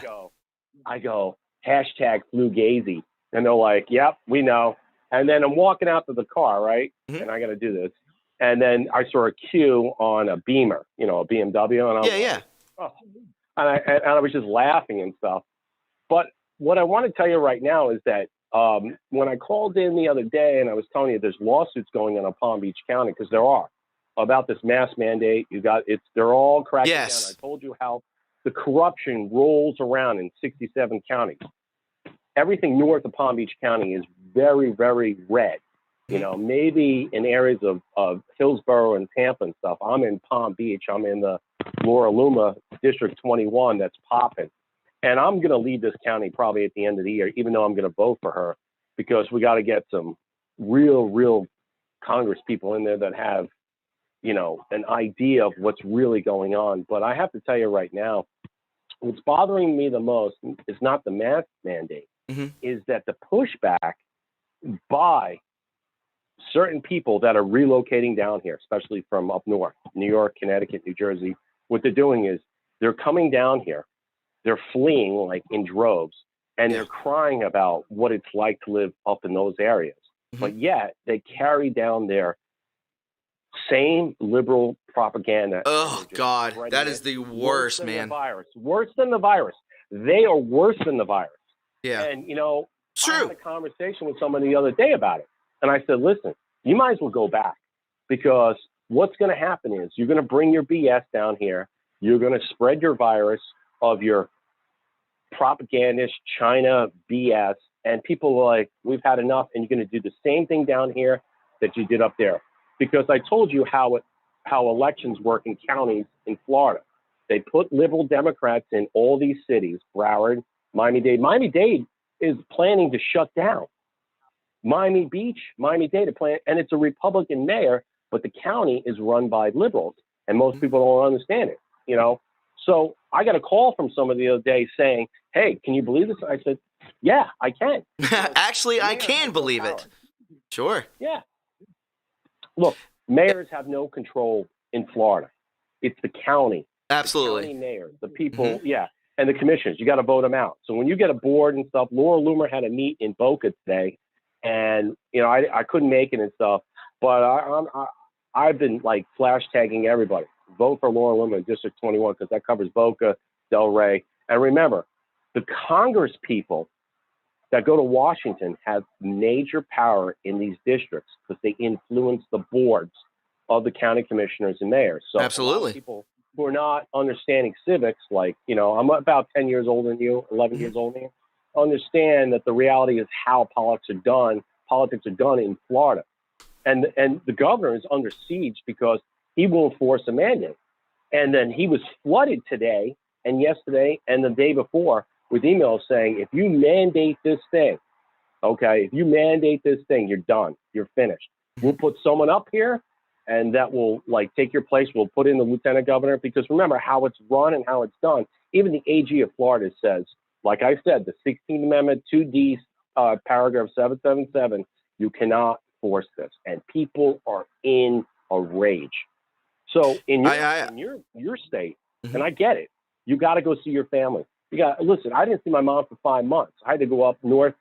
I go, hashtag flu-gazy. And they're like, yep, we know. And then I'm walking out to the car, right? And I got to do this. And then I saw a Q on a Beamer, a BMW. And I was like, oh. And I was just laughing and stuff. But what I want to tell you right now is that when I called in the other day and I was telling you there's lawsuits going on in Palm Beach County, because there are, about this mask mandate, they're all cracking down. I told you how the corruption rolls around in 67 counties. Everything north of Palm Beach County is very, very red. Maybe in areas of Hillsborough and Tampa and stuff. I'm in Palm Beach. I'm in the Laura Luma District 21 that's popping. And I'm going to leave this county probably at the end of the year, even though I'm going to vote for her, because we got to get some real Congress people in there that have, an idea of what's really going on. But I have to tell you right now, what's bothering me the most is not the mask mandate, is that the pushback by certain people that are relocating down here, especially from up north, New York, Connecticut, New Jersey, what they're doing is they're coming down here, they're fleeing like in droves, and they're crying about what it's like to live up in those areas. But yet they carry down their same liberal propaganda. Oh, God, that is the worst, man. Worse than the virus. They are worse than the virus. Yeah. And, True. I had a conversation with someone the other day about it. And I said, listen, you might as well go back, because what's going to happen is you're going to bring your BS down here. You're going to spread your virus of your propagandist China BS. And people are like, we've had enough. And you're going to do the same thing down here that you did up there. Because I told you how elections work in counties in Florida. They put liberal Democrats in all these cities, Broward, Miami-Dade. Miami-Dade is planning to shut down. Miami Beach, Miami-Dade, and it's a Republican mayor, but the county is run by liberals, and most people don't understand it, So I got a call from someone the other day saying, hey, can you believe this? I said, yeah, I can. Actually, I can believe it. Sure. Yeah. Look, mayors have no control in Florida. It's the county. Absolutely. The county mayors, the people, and the commissioners. You got to vote them out. So when you get a board and stuff, Laura Loomer had a meet in Boca today, and I couldn't make it and stuff, but I've been like flash tagging everybody. Vote for Laura Loomer in District 21, because that covers Boca, Delray, and remember, the Congress people that go to Washington have major power in these districts because they influence the boards of the county commissioners and mayors. So absolutely, a lot of people who are not understanding civics, like, I'm about 10 years older than you, 11 years older than you, understand that the reality is how politics are done in Florida. And the governor is under siege because he won't force a mandate. And then he was flooded today and yesterday and the day before with emails saying, if you mandate this thing, you're done. You're finished. We'll put someone up here and that will take your place. We'll put in the lieutenant governor, because remember how it's run and how it's done. Even the AG of Florida says, like I said, the 16th Amendment 2D, paragraph 777, you cannot force this. And people are in a rage. So in your state, and I get it, you got to go see your family. Listen, I didn't see my mom for 5 months. I had to go up north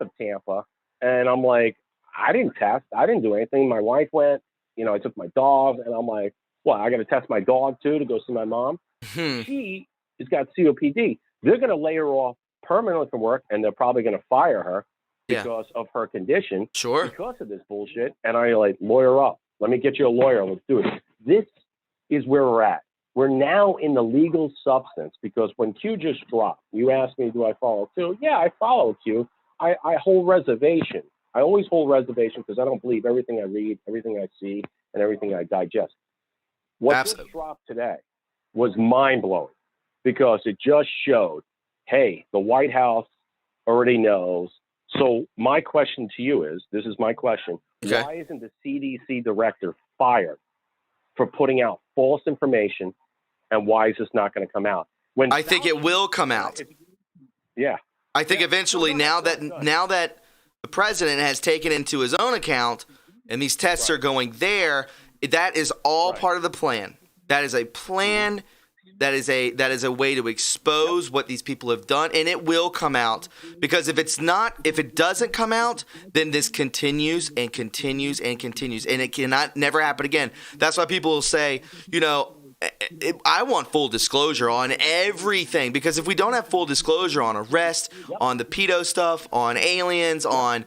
of Tampa, and I'm like, I didn't test. I didn't do anything. My wife went, I took my dog, and I'm like, well, I got to test my dog too to go see my mom. She has got COPD. They're going to lay her off permanently from work, and they're probably going to fire her because of her condition. Sure. Because of this bullshit. And I lawyer up. Let me get you a lawyer. Let's do it. This is where we're at. We're now in the legal substance, because when Q just dropped, you asked me, do I follow Q? Yeah, I follow Q. I hold reservation. I always hold reservation because I don't believe everything I read, everything I see, and everything I digest. What just dropped today was mind-blowing, because it just showed, hey, the White House already knows. So my question to you is, this is my question, why isn't the CDC director fired for putting out false information? And why is this not going to come out? I think it will come out. I think eventually, now that the president has taken into his own account, and these tests are going there, that is all part of the plan. That is a plan. That is a way to expose what these people have done, and it will come out. Because if it doesn't come out, then this continues and continues and continues, and it cannot never happen again. That's why people will say, I want full disclosure on everything, because if we don't have full disclosure on arrest, on the pedo stuff, on aliens, on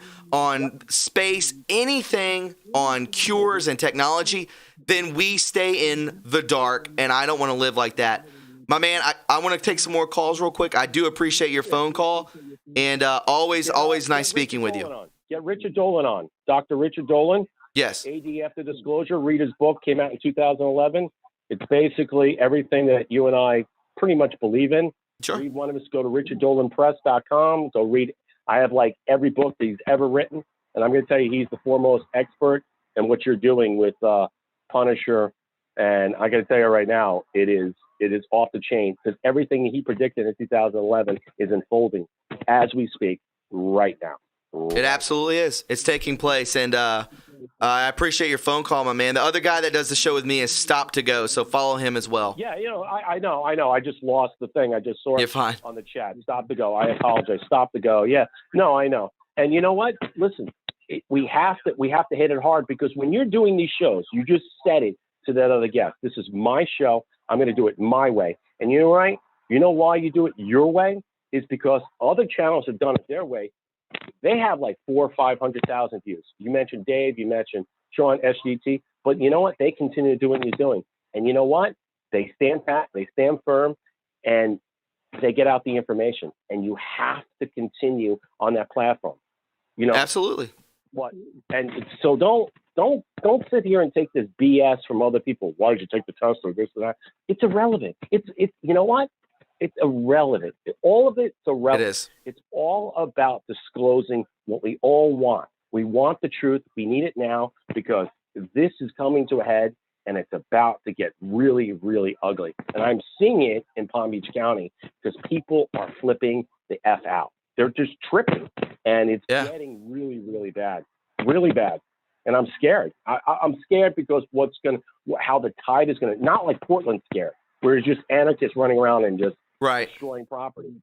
space, anything, on cures and technology, then we stay in the dark, and I don't want to live like that. My man, I want to take some more calls real quick. I do appreciate your phone call, and always nice speaking with you. Get Richard Dolan on. Dr. Richard Dolan. Yes. AD After Disclosure. Read his book. Came out in 2011. It's basically everything that you and I pretty much believe in. Sure. Read one of us, go to richarddolanpress.com. Go read. I have like every book that he's ever written. And I'm going to tell you, he's the foremost expert in what you're doing with Punisher. And I got to tell you right now, it is off the chain, because everything he predicted in 2011 is unfolding as we speak right now. It absolutely is. It's taking place. And I appreciate your phone call, my man. The other guy that does the show with me is Stop to Go, so follow him as well. Yeah, I know. I just lost the thing. I just saw You're it fine. on the chat. Stop to Go. I apologize. Stop to Go. Yeah. No, I know. And you know what? Listen, we have to hit it hard, because when you're doing these shows, you just said it to that other guest. This is my show. I'm going to do it my way. And you know right? You know why you do it your way? Is because other channels have done it their way. They have like 400,000 or 500,000 views. You mentioned Dave. You mentioned Sean SGT. But you know what? They continue to do what you're doing. And you know what? They stand pat. They stand firm. And they get out the information. And you have to continue on that platform. You know, absolutely. What? And so don't sit here and take this BS from other people. Why did you take the test or this or that? It's irrelevant. It's you know what? It's irrelevant. All of it's irrelevant. It is. It's all about disclosing what we all want. We want the truth. We need it now, because this is coming to a head, and it's about to get really, really ugly. And I'm seeing it in Palm Beach County, because people are flipping the F out. They're just tripping, and it's getting really, really bad, really bad. And I'm scared. I'm scared because how the tide is going to, not like Portland scared, where it's just anarchists running around and just destroying property.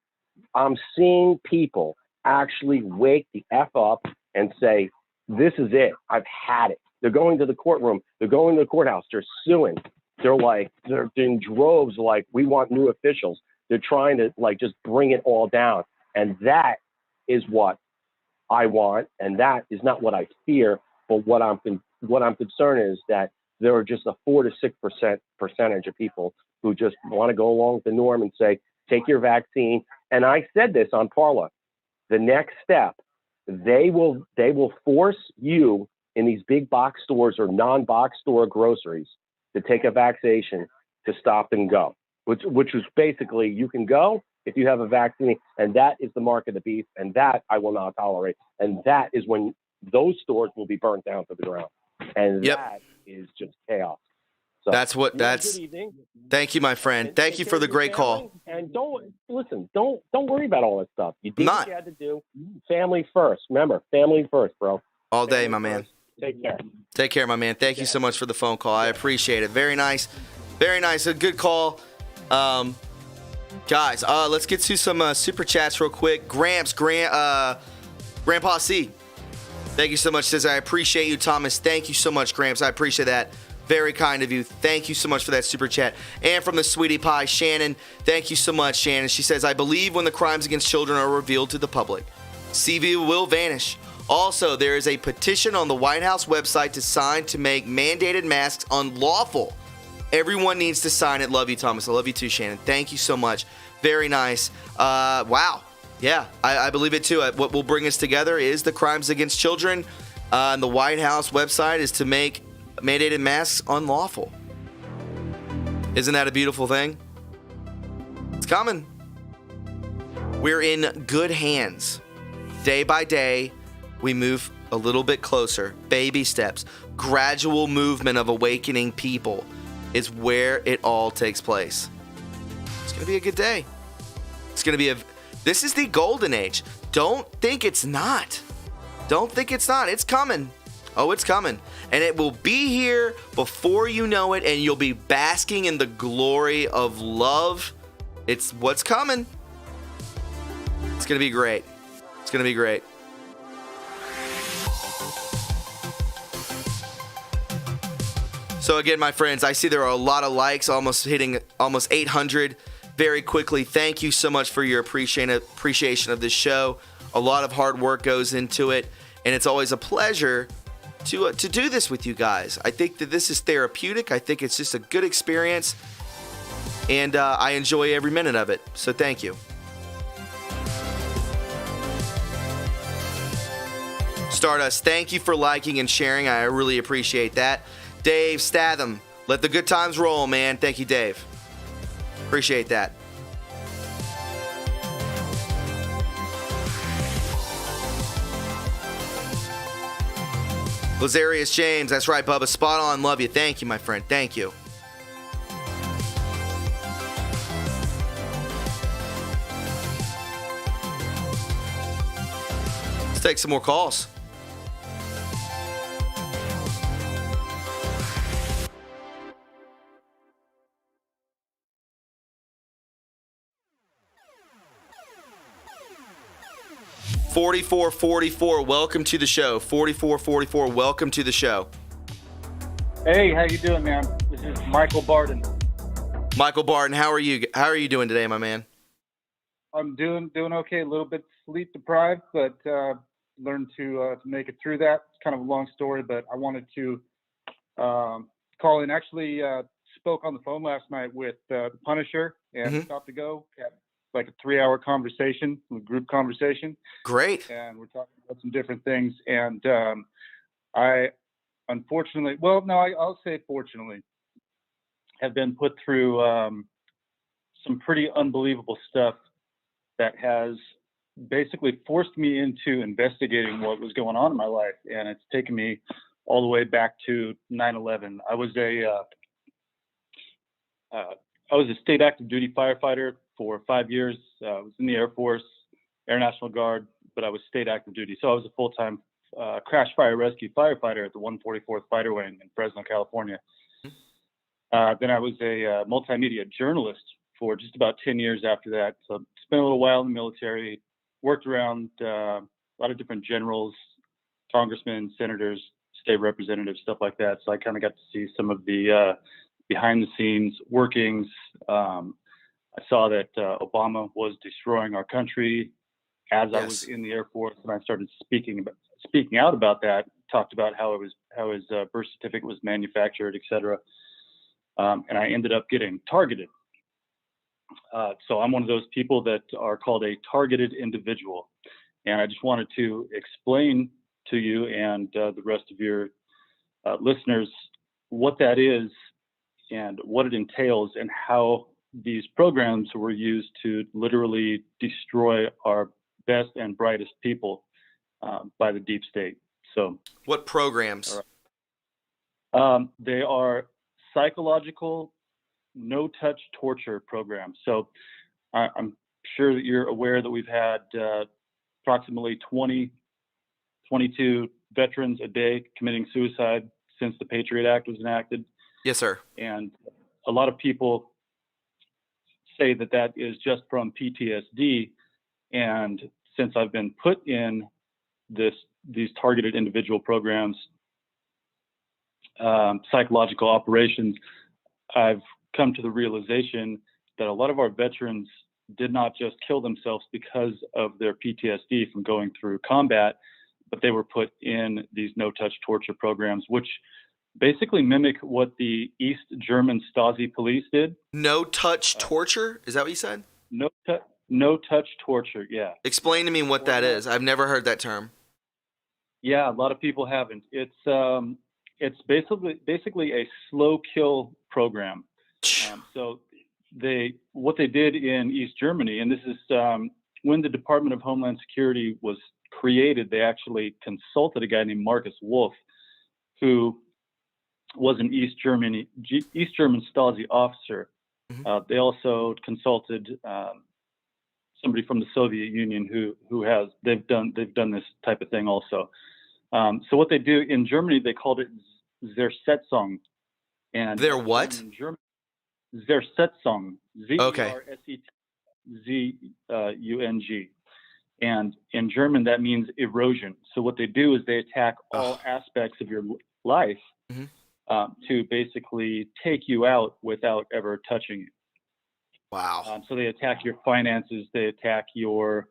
I'm seeing people actually wake the F up and say, this is it. I've had it. They're going to the courtroom. They're going to the courthouse. They're suing. They're in droves, like, we want new officials. They're trying to just bring it all down. And that is what I want. And that is not what I fear. But what I'm concerned is that there are just a 4 to 6% percentage of people who just want to go along with the norm and say, take your vaccine. And I said this on Parla. The next step, they will force you in these big box stores or non-box store groceries to take a vaccination to stop and go, which is basically, you can go if you have a vaccine, and that is the mark of the beast, and that I will not tolerate. And that is when those stores will be burnt down to the ground. And that is just chaos. So that's. Thank you, my friend. Thank you for the great call. And don't worry about all that stuff. You did what you had to do. Family first. Remember, family first, bro. All day, my man. Take care. Take care, my man. Thank you so much for the phone call. I appreciate it. Very nice. Very nice. A good call. Guys, let's get to some super chats real quick. Grandpa C. Thank you so much. Says, I appreciate you, Thomas. Thank you so much, Gramps. I appreciate that. Very kind of you. Thank you so much for that super chat. And from the Sweetie Pie, Shannon. Thank you so much, Shannon. She says, I believe when the crimes against children are revealed to the public, CV will vanish. Also, there is a petition on the White House website to sign to make mandated masks unlawful. Everyone needs to sign it. Love you, Thomas. I love you too, Shannon. Thank you so much. Very nice. Wow. Yeah, I believe it too. What will bring us together is the crimes against children. And the White House website is to make mandated masks unlawful. Isn't that a beautiful thing? It's coming. We're in good hands. Day by day, we move a little bit closer. Baby steps. Gradual movement of awakening people is where it all takes place. It's going to be a good day. It's going to be this is the golden age. Don't think it's not. Don't think it's not. It's coming. Oh, it's coming. And it will be here before you know it, and you'll be basking in the glory of love. It's what's coming. It's going to be great. It's going to be great. So again, my friends, I see there are a lot of likes, hitting 800 very quickly. Thank you so much for your appreciation of this show. A lot of hard work goes into it, and it's always a pleasure to do this with you guys. I think that this is therapeutic. I think it's just a good experience, and I enjoy every minute of it. So thank you. Stardust, thank you for liking and sharing. I really appreciate that. Dave Statham, let the good times roll, man. Thank you, Dave. Appreciate that. Lazarius James, that's right, Bubba. Spot on. Love you. Thank you, my friend. Thank you. Let's take some more calls. $44.44, welcome to the show. $44.44, welcome to the show. Hey, how you doing, man? This is Michael Barden. Michael Barton, how are you? How are you doing today, my man? I'm doing okay. A little bit sleep deprived, but learned to make it through that. It's kind of a long story, but I wanted to call in. Actually, spoke on the phone last night with the Punisher and Stop to Go. Had like a 3-hour conversation, a group conversation. Great. And we're talking about some different things. And I unfortunately, well, no, I'll say fortunately, have been put through some pretty unbelievable stuff that has basically forced me into investigating what was going on in my life. And it's taken me all the way back to 9/11. I was a state active duty firefighter for 5 years. I was in the Air Force, Air National Guard, but I was state active duty. So I was a full-time crash fire rescue firefighter at the 144th Fighter Wing in Fresno, California. Then I was a multimedia journalist for just about 10 years after that. So spent a little while in the military, worked around a lot of different generals, congressmen, senators, state representatives, stuff like that. So I kind of got to see some of the behind the scenes workings. I saw that Obama was destroying our country as I was in the Air Force, and I started speaking out about that. Talked about how his birth certificate was manufactured, et cetera. And I ended up getting targeted. So I'm one of those people that are called a targeted individual. And I just wanted to explain to you and the rest of your listeners what that is and what it entails and how these programs were used to literally destroy our best and brightest people by the deep state. So, what programs? They are psychological, no-touch torture programs. So I'm sure that you're aware that we've had approximately 22 veterans a day committing suicide since the Patriot Act was enacted. Yes, sir. And a lot of people say that that is just from PTSD. And since I've been put in these targeted individual programs, psychological operations, I've come to the realization that a lot of our veterans did not just kill themselves because of their PTSD from going through combat, but they were put in these no-touch torture programs, which basically mimic what the East German Stasi police did. No-touch torture? Is that what you said? No-touch torture, yeah. Explain to me what that is. I've never heard that term. Yeah, a lot of people haven't. It's basically a slow kill program. So what they did in East Germany, and this is when the Department of Homeland Security was created, they actually consulted a guy named Marcus Wolf, who was an East German Stasi officer. They also consulted somebody from the Soviet Union they've done this type of thing also. So what they do in Germany, they called it Zersetzung. And their what? In German, Zersetzung. Zersetzung. And in German, that means erosion. So what they do is they attack all aspects of your life to basically take you out without ever touching you. Wow. So they attack your finances. They attack your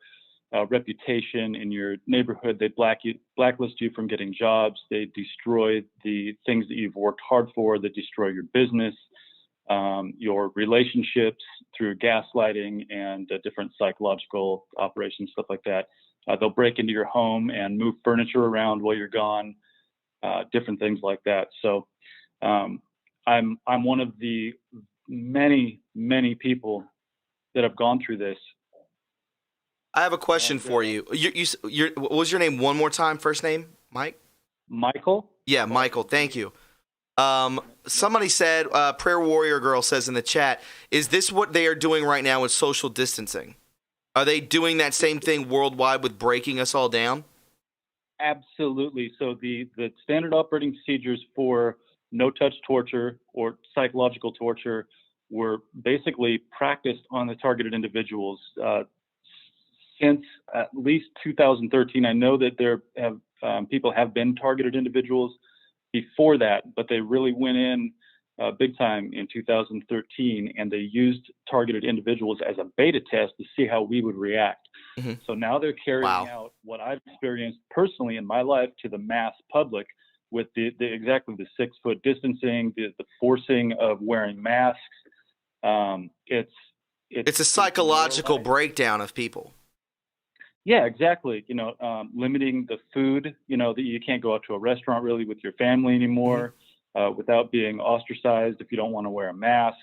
reputation in your neighborhood. They blacklist you from getting jobs. They destroy the things that you've worked hard for. They destroy your business, your relationships through gaslighting and different psychological operations, stuff like that. They'll break into your home and move furniture around while you're gone, different things like that. So I'm one of the many people that have gone through this. I have a question for you. What was your name one more time? First name, Mike? Michael Yeah, Michael, thank you. Somebody said, Prayer Warrior Girl says in the chat, is this what they are doing right now with social distancing? Are they doing that same thing worldwide with breaking us all down? Absolutely. So the standard operating procedures for no-touch torture or psychological torture were basically practiced on the targeted individuals since at least 2013. I know that there have people have been targeted individuals before that, but they really went in big time in 2013, and they used targeted individuals as a beta test to see how we would react. Mm-hmm. So now they're carrying out what I've experienced personally in my life to the mass public with the exactly the 6 foot distancing, the forcing of wearing masks. It's a psychological breakdown of people. Yeah, exactly. Limiting the food, that you can't go out to a restaurant really with your family anymore without being ostracized if you don't want to wear a mask.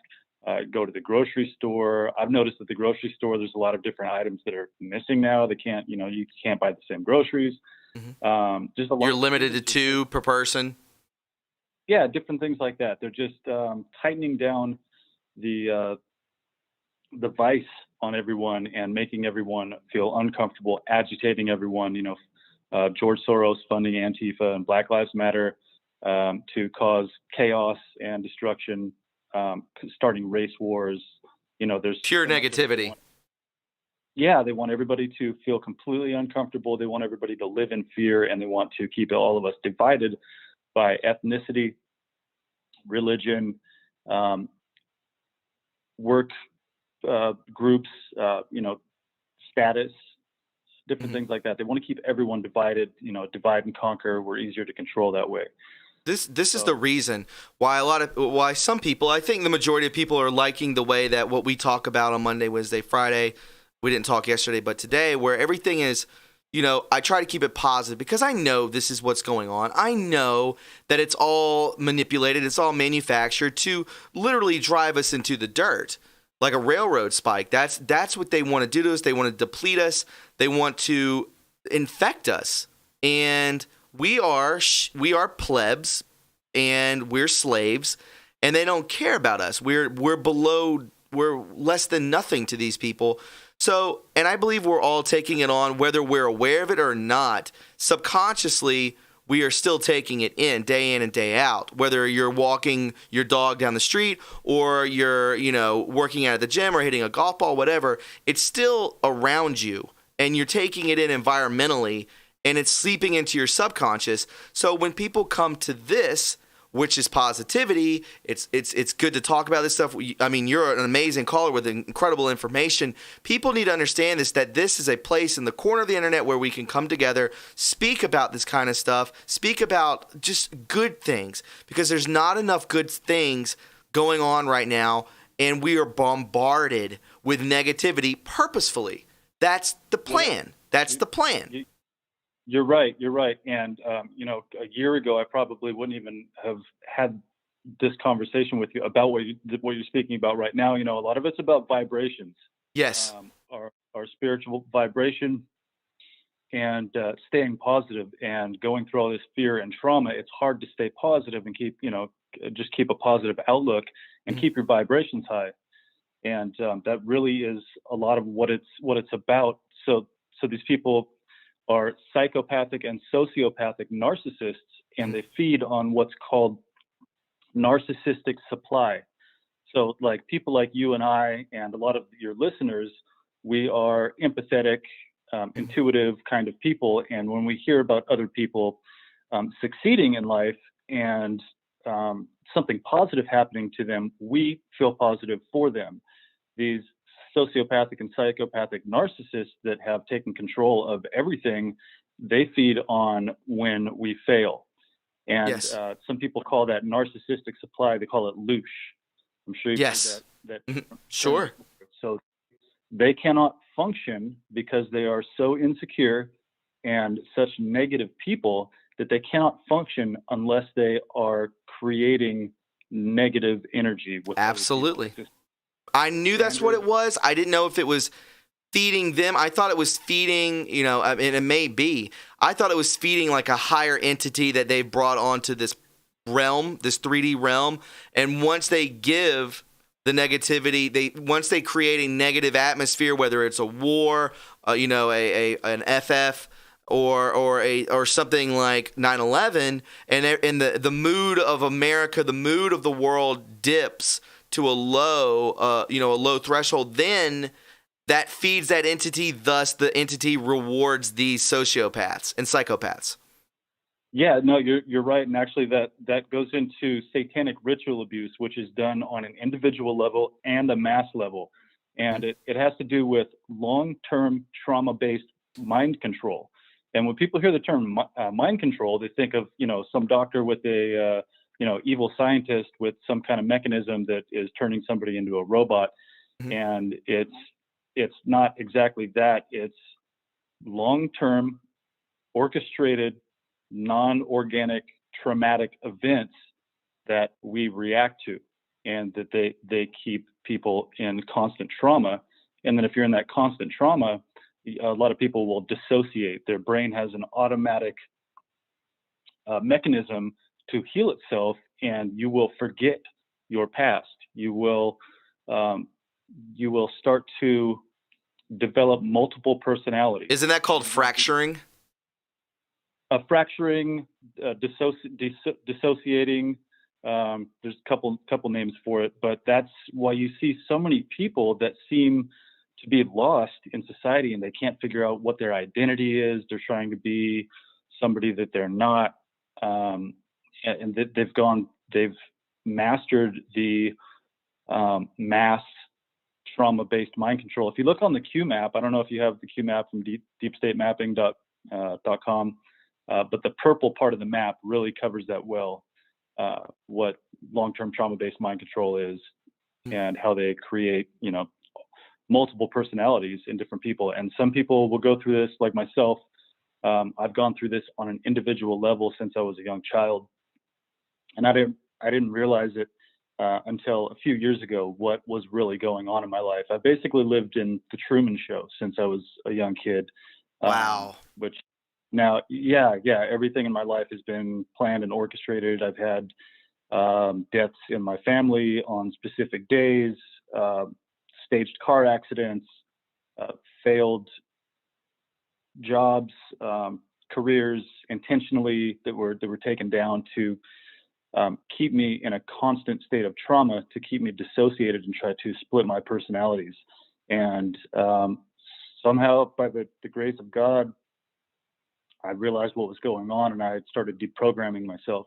Go to the grocery store. I've noticed at the grocery store, there's a lot of different items that are missing now. They can't, you can't buy the same groceries. Mm-hmm. Just a lot. You're limited to 2 per person. Yeah, different things like that. They're just tightening down the vice on everyone and making everyone feel uncomfortable, agitating everyone. George Soros funding Antifa and Black Lives Matter to cause chaos and destruction, starting race wars. There's pure negativity. Yeah, they want everybody to feel completely uncomfortable. They want everybody to live in fear, and they want to keep all of us divided by ethnicity, religion, work groups, status, different things like that. They want to keep everyone divided, divide and conquer. We're easier to control that way. This is the reason why some people, I think the majority of people are liking the way that what we talk about on Monday, Wednesday, Friday. We didn't talk yesterday, but today, where everything is, I try to keep it positive because I know this is what's going on. I know that it's all manipulated. It's all manufactured to literally drive us into the dirt. Like a railroad spike. That's what they want to do to us. They want to deplete us. They want to infect us. And we are plebs, and we're slaves, and they don't care about us. We're less than nothing to these people. So, and I believe we're all taking it on, whether we're aware of it or not. Subconsciously, we are still taking it in and day out, whether you're walking your dog down the street or you're, working out at the gym or hitting a golf ball, whatever. It's still around you, and you're taking it in environmentally, and it's seeping into your subconscious. So when people come to this, which is positivity, it's good to talk about this stuff. I mean, you're an amazing caller with incredible information. People need to understand that this is a place in the corner of the internet where we can come together, speak about this kind of stuff, speak about just good things, because there's not enough good things going on right now, and we are bombarded with negativity purposefully. That's the plan. That's the plan. You're right. And, a year ago, I probably wouldn't even have had this conversation with you about what you're speaking about right now. A lot of it's about vibrations. Yes. Our spiritual vibration and staying positive and going through all this fear and trauma. It's hard to stay positive and keep a positive outlook and keep your vibrations high. And that really is a lot of what it's about. So these people are psychopathic and sociopathic narcissists, and they feed on what's called narcissistic supply. So like people like you and I and a lot of your listeners, we are empathetic, intuitive kind of people. And when we hear about other people succeeding in life and something positive happening to them, we feel positive for them. These sociopathic and psychopathic narcissists that have taken control of everything, they feed on when we fail. And yes. Some people call that narcissistic supply. They call it loosh. I'm sure you've heard that. Sure. So they cannot function because they are so insecure and such negative people that they cannot function unless they are creating negative energy with absolutely. I knew that's what it was. I didn't know if it was feeding them. I thought it was feeding, I mean, it may be. I thought it was feeding like a higher entity that they brought onto this realm, this 3D realm. And once they give the negativity, once they create a negative atmosphere, whether it's a war, an FF, or something like 9/11, and the mood of America, the mood of the world dips to a low threshold, then that feeds that entity. Thus, the entity rewards these sociopaths and psychopaths. Yeah, no, you're right, and actually that goes into satanic ritual abuse, which is done on an individual level and a mass level, and it has to do with long-term trauma-based mind control. And when people hear the term mind control, they think of some doctor with a evil scientist with some kind of mechanism that is turning somebody into a robot, and it's not exactly that. It's long-term, orchestrated, non-organic, traumatic events that we react to, and that they keep people in constant trauma. And then if you're in that constant trauma, a lot of people will dissociate. Their brain has an automatic mechanism to heal itself, and you will forget your past. You will start to develop multiple personalities. Isn't that called fracturing? Fracturing, dissociating. There's a couple names for it, but that's why you see so many people that seem to be lost in society, and they can't figure out what their identity is. They're trying to be somebody that they're not, and they've mastered the mass trauma-based mind control. If you look on the Q map, I don't know if you have the Q map from deepstatemapping.com, but the purple part of the map really covers that well, what long-term trauma-based mind control is and how they create, multiple personalities in different people. And some people will go through this, like myself. I've gone through this on an individual level since I was a young child, and I didn't realize it until a few years ago what was really going on in my life. I basically lived in the Truman Show since I was a young kid. Wow. Which now, yeah, everything in my life has been planned and orchestrated. I've had deaths in my family on specific days, staged car accidents, failed jobs, careers intentionally that were taken down to keep me in a constant state of trauma, to keep me dissociated and try to split my personalities. And somehow, by the grace of God, I realized what was going on, and I had started deprogramming myself.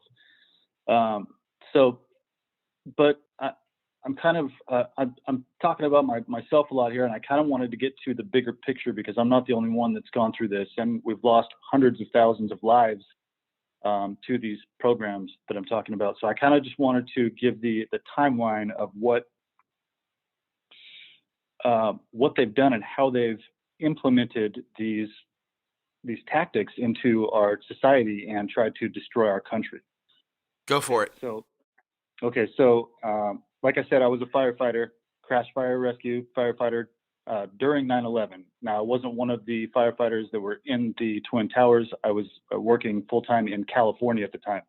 But I'm kind of I'm talking about myself a lot here, and I kind of wanted to get to the bigger picture because I'm not the only one that's gone through this, and we've lost hundreds of thousands of lives to these programs that I'm talking about. So I kind of just wanted to give the timeline of what they've done and how they've implemented these tactics into our society and tried to destroy our country. Go for it. So like I said, I was a firefighter, crash fire rescue firefighter during 9/11. Now, I wasn't one of the firefighters that were in the Twin Towers. I was working full-time in California at the time.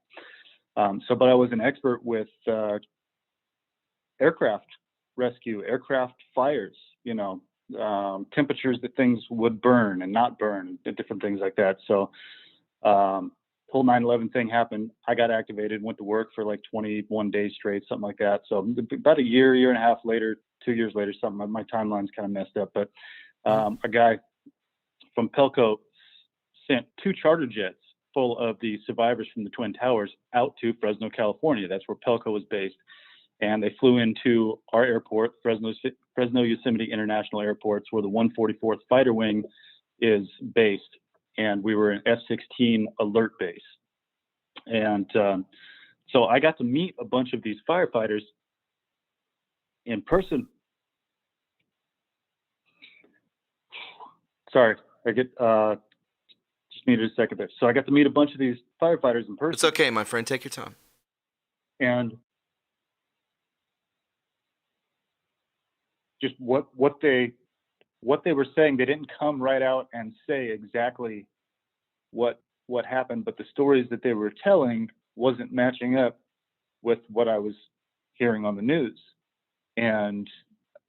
But I was an expert with aircraft rescue, aircraft fires, temperatures that things would burn and not burn, different things like that. So whole 9/11 thing happened. I got activated, went to work for like 21 days straight, something like that. So about a year and a half later, 2 years later, something, my timeline's kind of messed up. But a guy from Pelco sent 2 charter jets full of the survivors from the Twin Towers out to Fresno, California. That's where Pelco was based. And they flew into our airport, Fresno Yosemite International Airports, where the 144th Fighter Wing is based. And we were an F-16 alert base. And so I got to meet a bunch of these firefighters in person. Sorry, I get just needed a second there. So I got to meet a bunch of these firefighters in person. It's okay, my friend. Take your time. And just what they what they were saying, they didn't come right out and say exactly what happened, but the stories that they were telling wasn't matching up with what I was hearing on the news. And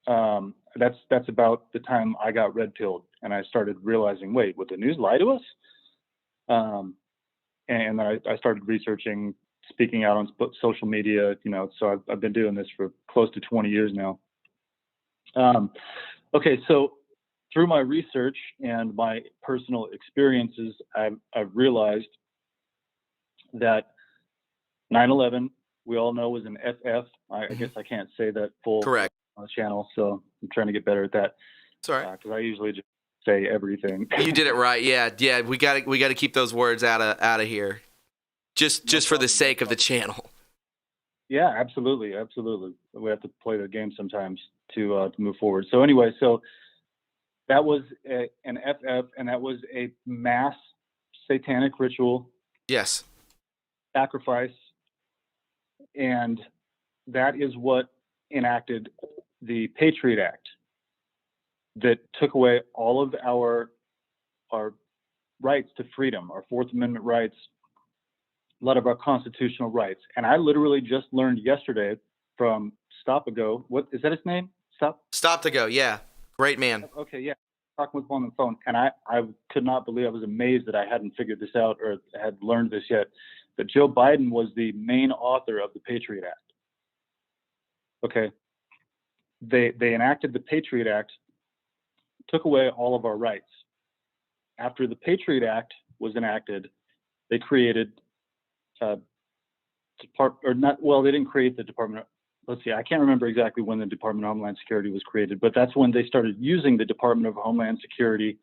that's about the time I got red pilled, and I started realizing, wait, would the news lie to us? And then I started researching, speaking out on social media, so I've been doing this for close to 20 years now. Okay, so through my research and my personal experiences, I've realized that 9/11, we all know, was an FF. I guess I can't say that full Correct. on the channel, so I'm trying to get better at that. It's all right. Because I usually just say everything. You did it right. Yeah. We got to keep those words out of here, just for the sake of the channel. Yeah, absolutely. We have to play the game sometimes to move forward. So anyway, so that was an FF, and that was a mass satanic ritual. Yes. Sacrifice, and that is what enacted the Patriot Act that took away all of our rights to freedom, our Fourth Amendment rights, a lot of our constitutional rights. And I literally just learned yesterday from Stop-A-Go. What is that his name? Stop-To-Go, yeah. Great man. Okay, yeah. Talking with him on the phone, and I could not believe, I was amazed that I hadn't figured this out or had learned this yet, that Joe Biden was the main author of the Patriot Act. Okay. They enacted the Patriot Act, took away all of our rights. After the Patriot Act was enacted, they created they didn't create the Department of, let's see, I can't remember exactly when the Department of Homeland Security was created, but that's when they started using the Department of Homeland Security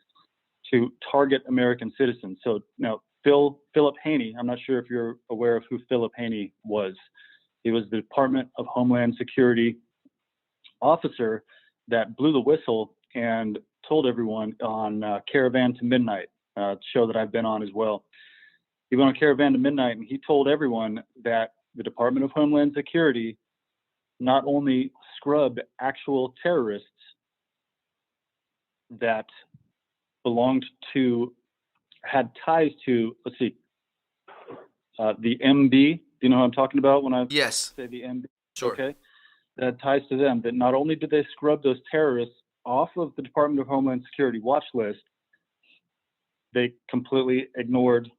to target American citizens. So now Philip Haney, I'm not sure if you're aware of who Philip Haney was. He was the Department of Homeland Security officer that blew the whistle and told everyone on Caravan to Midnight, show that I've been on as well. He went on Caravan to Midnight and he told everyone that the Department of Homeland Security not only scrubbed actual terrorists that had ties to, let's see, the MB. Do you know what I'm talking about when I Yes. say the MB? Sure. Okay. That ties to them. That not only did they scrub those terrorists off of the Department of Homeland Security watch list, they completely ignored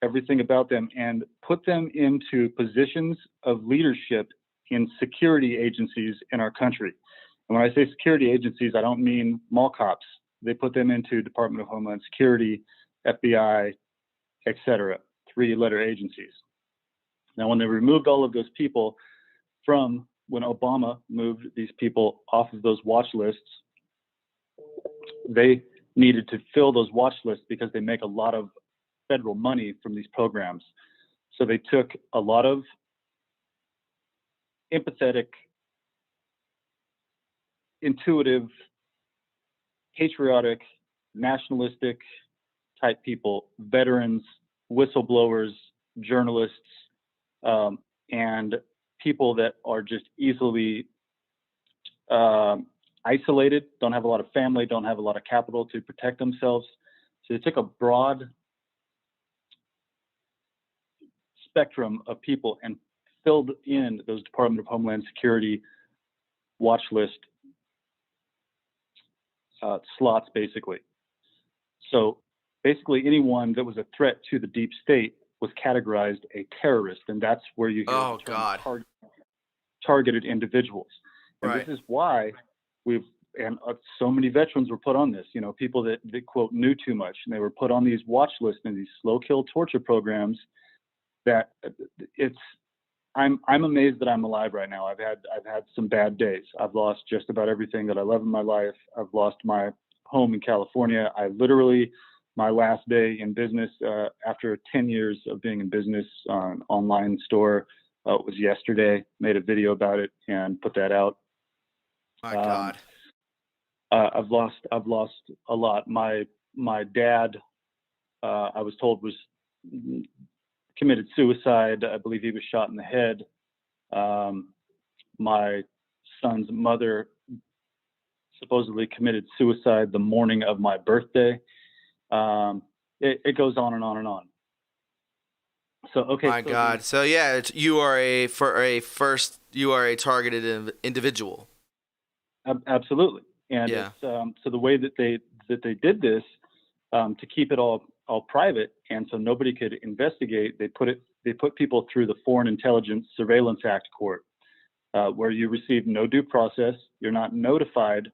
everything about them and put them into positions of leadership in security agencies in our country. And when I say security agencies, I don't mean mall cops. They put them into Department of Homeland Security, FBI, etc., 3-letter agencies. Now, when they removed all of those people from when Obama moved these people off of those watch lists, they needed to fill those watch lists because they make a lot of federal money from these programs. So they took a lot of empathetic, intuitive, patriotic, nationalistic type people, veterans, whistleblowers, journalists, and people that are just easily isolated, don't have a lot of family, don't have a lot of capital to protect themselves. So they took a broad spectrum of people and filled in those Department of Homeland Security watch list slots, basically. So basically anyone that was a threat to the deep state was categorized a terrorist, and that's where you hear the term targeted individuals. And Right. This is why so many veterans were put on this, people that quote knew too much, and they were put on these watch lists and these slow kill torture programs that I'm amazed that I'm alive right now. I've had some bad days. I've lost just about everything that I love in my life. I've lost my home in California. I literally, my last day in business, after 10 years of being in business on an online store, was yesterday. Made a video about it and put that out. My God. I've lost a lot. My dad, I was told, was committed suicide. I believe he was shot in the head. My son's mother supposedly committed suicide the morning of my birthday. It goes on and on and on. So, okay. My God. So yeah, you are a targeted individual. Absolutely. And yeah. It's, so the way that they did this, to keep it all private, and so nobody could investigate, they put people through the Foreign Intelligence Surveillance Act court, where you receive no due process. You're not notified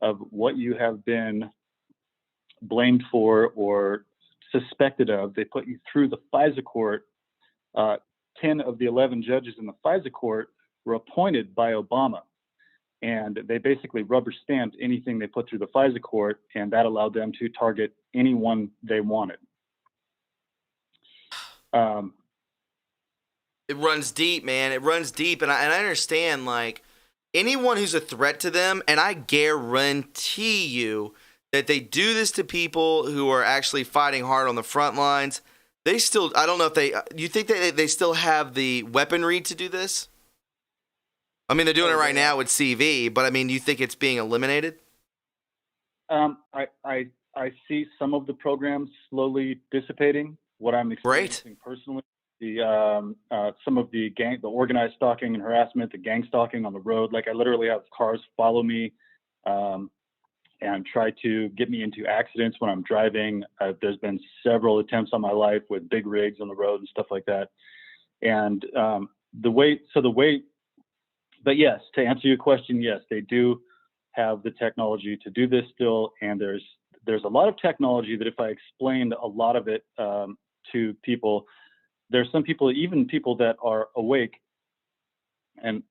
of what you have been blamed for or suspected of. They put you through the FISA court. 10 of the 11 judges in the FISA court were appointed by Obama, and they basically rubber stamped anything they put through the FISA court, and that allowed them to target anyone they wanted. It runs deep, man. It runs deep, and I understand, like, anyone who's a threat to them, and I guarantee you that they do this to people who are actually fighting hard on the front lines. They still, I don't know if you think that they still have the weaponry to do this? I mean, they're doing it right now with CV, but I mean, do you think it's being eliminated? I see some of the programs slowly dissipating. What I'm experiencing personally, some of the organized stalking and harassment, the gang stalking on the road. Like, I literally have cars follow me and try to get me into accidents when I'm driving. There's been several attempts on my life with big rigs on the road and stuff like that. And but yes, to answer your question, yes, they do have the technology to do this still. And there's a lot of technology that if I explained a lot of it to people, there's some people, even people that are awake and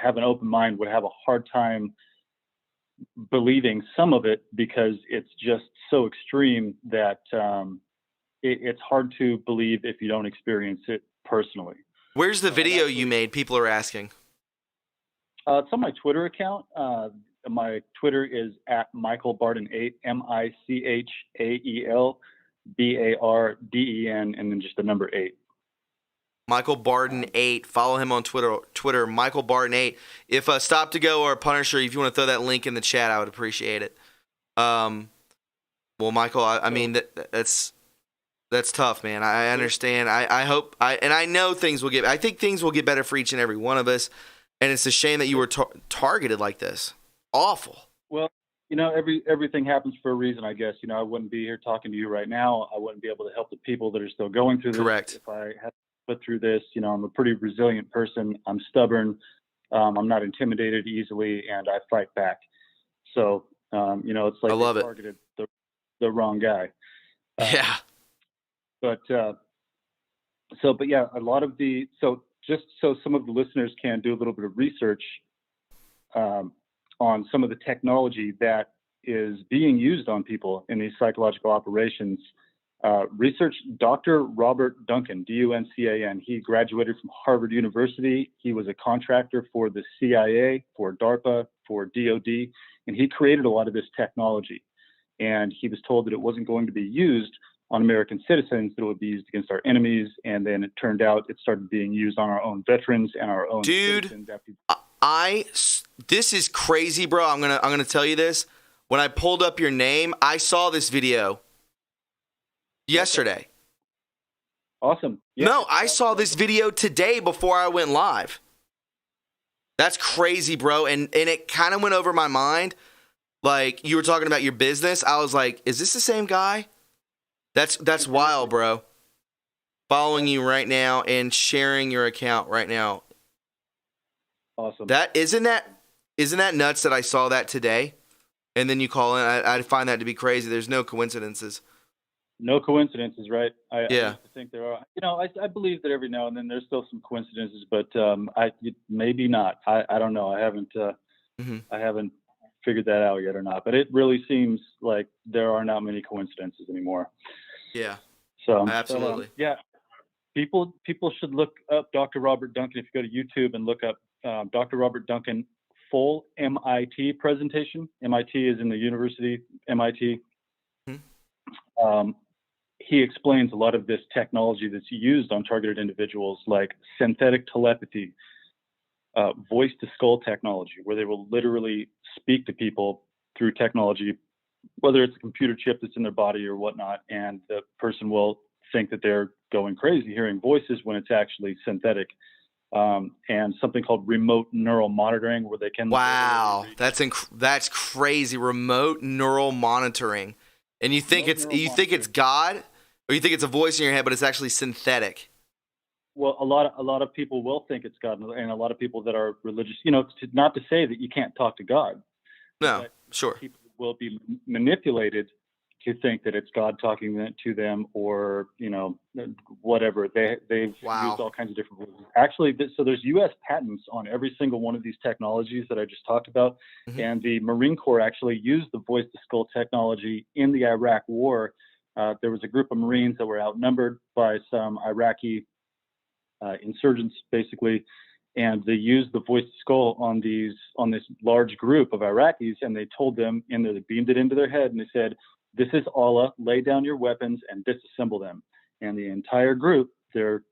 have an open mind, would have a hard time believing some of it, because it's just so extreme that it's hard to believe if you don't experience it personally. Where's the video you made? People are asking. It's on my Twitter account. My Twitter is @MichaelBarden8, MichaelBarden, and then just the number 8. Michael Barden 8. Follow him on Twitter, Michael Barden 8. If Stop to Go or Punisher, if you want to throw that link in the chat, I would appreciate it. Well, Michael, I mean that's tough, man. I understand. I hope and I know things will get. I think things will get better for each and every one of us. And it's a shame that you were targeted like this. Awful. Well, everything happens for a reason, I guess. I wouldn't be here talking to you right now. I wouldn't be able to help the people that are still going through this. Correct. If I had to put through this, I'm a pretty resilient person. I'm stubborn. I'm not intimidated easily, and I fight back. So, it's like I love they targeted the wrong guy. Yeah. But yeah, a lot of just so some of the listeners can do a little bit of research on some of the technology that is being used on people in these psychological operations. Research Dr. Robert Duncan, Duncan. He graduated from Harvard University. He was a contractor for the CIA, for DARPA, for DOD, and he created a lot of this technology. And he was told that it wasn't going to be used on American citizens, that it would be used against our enemies, and then it turned out it started being used on our own veterans and our own citizens. This is crazy, bro. I'm gonna tell you this. When I pulled up your name, I saw this video yesterday. Awesome. Yeah, no, I saw this video today before I went live. That's crazy, bro. And it kind of went over my mind. Like, you were talking about your business. I was like, is this the same guy? That's wild, bro. Following you right now and sharing your account right now. Awesome. Isn't that nuts that I saw that today? And then you call in. I find that to be crazy. There's no coincidences. No coincidences, right? I think there are. I believe that every now and then there's still some coincidences, but maybe not. I don't know. I haven't figured that out yet or not. But it really seems like there are not many coincidences anymore. Yeah. So absolutely. Yeah. People should look up Dr. Robert Duncan. If you go to YouTube and look up Dr. Robert Duncan full MIT presentation. MIT is in the university, MIT. Mm-hmm. He explains a lot of this technology that's used on targeted individuals, like synthetic telepathy, voice to skull technology, where they will literally speak to people through technology, whether it's a computer chip that's in their body or whatnot, and the person will think that they're going crazy hearing voices when it's actually synthetic. And something called remote neural monitoring, where they can. Wow, that's crazy. Remote neural monitoring, and you think it's God, or you think it's a voice in your head, but it's actually synthetic. Well, a lot of people will think it's God, and a lot of people that are religious, not to say that you can't talk to God. No, sure. People will be manipulated to think that it's God talking to them, or whatever. They've used all kinds of different rules. Actually, so there's U.S. patents on every single one of these technologies that I just talked about, and the Marine Corps actually used the voice-to-skull technology in the Iraq War. There was a group of Marines that were outnumbered by some Iraqi insurgents, basically, and they used the voice-to-skull on this large group of Iraqis, and they told them they beamed it into their head, and they said, "This is Allah, lay down your weapons and disassemble them." And the entire group, the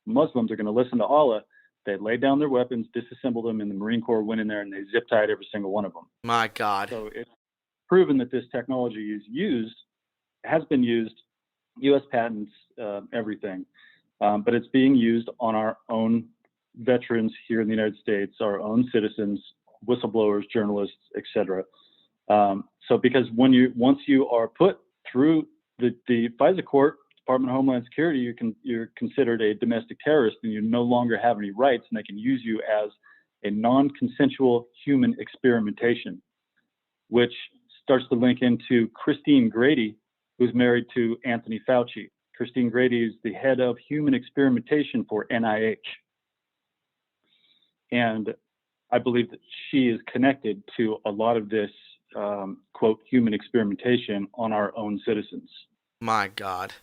Muslims are going to listen to Allah. They laid down their weapons, disassembled them, and the Marine Corps went in there and they zip-tied every single one of them. My God. So it's proven that this technology has been used, U.S. patents, everything. But it's being used on our own veterans here in the United States, our own citizens, whistleblowers, journalists, etc. So because once you are put through the FISA court, Department of Homeland Security, you're considered a domestic terrorist, and you no longer have any rights, and they can use you as a non-consensual human experimentation, which starts to link into Christine Grady, who's married to Anthony Fauci. Christine Grady is the head of human experimentation for NIH. And I believe that she is connected to a lot of this, quote, human experimentation on our own citizens. My God.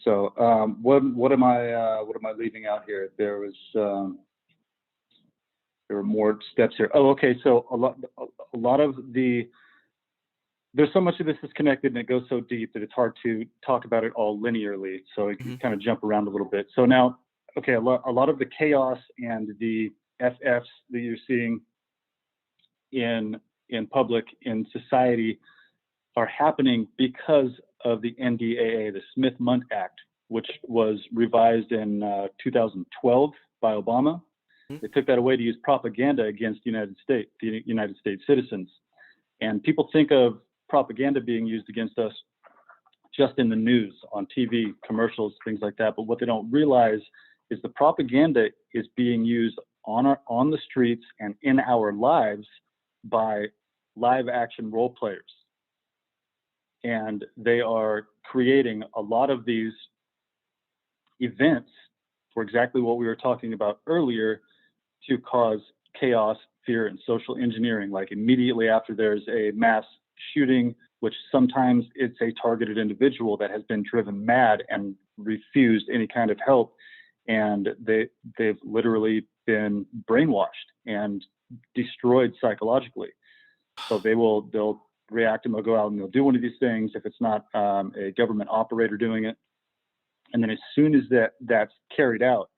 So what am I leaving out here? There were more steps here. Oh, okay. So a lot of there's so much of this is connected, and it goes so deep that it's hard to talk about it all linearly. So it can kind of jump around a little bit. So now, okay, a lot of the chaos and the FFs that you're seeing in public, in society, are happening because of the NDAA, the Smith-Mundt Act, which was revised in 2012 by Obama. They took that away to use propaganda against the United States citizens. And people think of propaganda being used against us just in the news, on TV, commercials, things like that. But what they don't realize is the propaganda is being used on the streets and in our lives by live action role players. And they are creating a lot of these events for exactly what we were talking about earlier, to cause chaos, fear, and social engineering. Like immediately after there's a mass shooting, which sometimes it's a targeted individual that has been driven mad and refused any kind of help, and they've literally been brainwashed and destroyed psychologically. So they'll react, and they'll go out and they'll do one of these things if it's not a government operator doing it. And then as soon as that's carried out,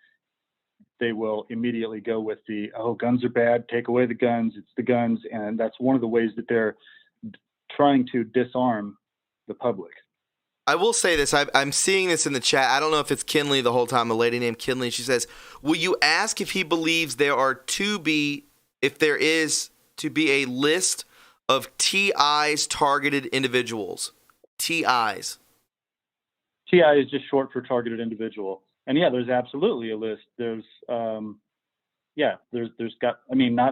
they will immediately go with guns are bad, take away the guns, it's the guns. And that's one of the ways that they're trying to disarm the public. I will say this. I'm seeing this in the chat. I don't know if it's Kinley the whole time, a lady named Kinley. She says, will you ask if he believes if there is to be a list of TI's targeted individuals? TIs. TI is just short for targeted individual. And yeah, there's absolutely a list. There's not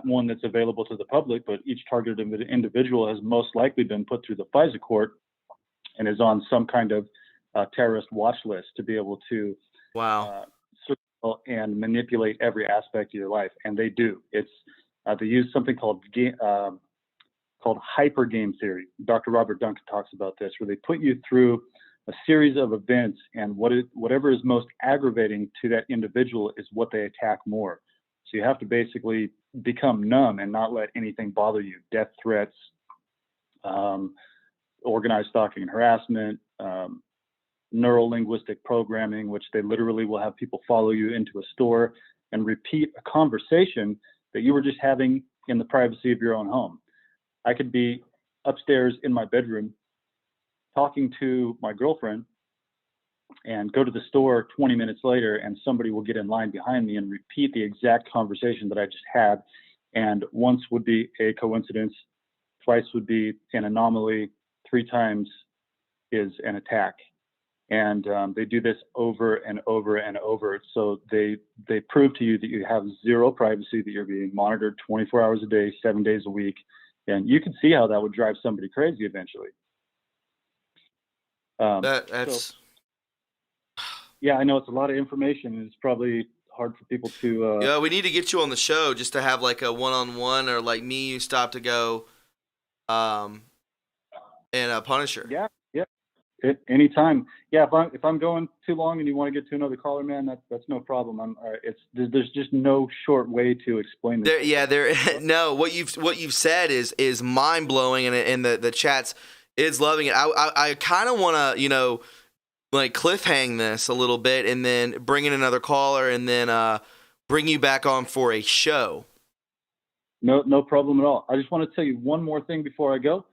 one that's available to the public, but each targeted individual has most likely been put through the FISA court and is on some kind of terrorist watch list to be able to circle and manipulate every aspect of your life. And they do. It's they use something called hyper game theory. Dr. Robert Duncan talks about this, where they put you through a series of events, and whatever is most aggravating to that individual is what they attack more. So you have to basically become numb and not let anything bother you. Death threats, organized stalking and harassment, neuro-linguistic programming, which they literally will have people follow you into a store and repeat a conversation that you were just having in the privacy of your own home. I could be upstairs in my bedroom talking to my girlfriend and go to the store 20 minutes later, and somebody will get in line behind me and repeat the exact conversation that I just had. And once would be a coincidence, twice would be an anomaly, three times is an attack. And they do this over and over and over. So they prove to you that you have zero privacy, that you're being monitored 24 hours a day, 7 days a week. And you can see how that would drive somebody crazy eventually. That's... Yeah, I know it's a lot of information, and it's probably hard for people to... Yeah, we need to get you on the show just to have like a one-on-one, or like me, you stop to go and a Punisher. Yeah. Anytime. Yeah, if I'm going too long and you want to get to another caller, man, that's no problem. There's just no short way to explain this. No, what you've said is mind blowing, and the chat's is loving it. I kind of want to like cliffhang this a little bit, and then bring in another caller, and then bring you back on for a show. No problem at all. I just want to tell you one more thing before I go.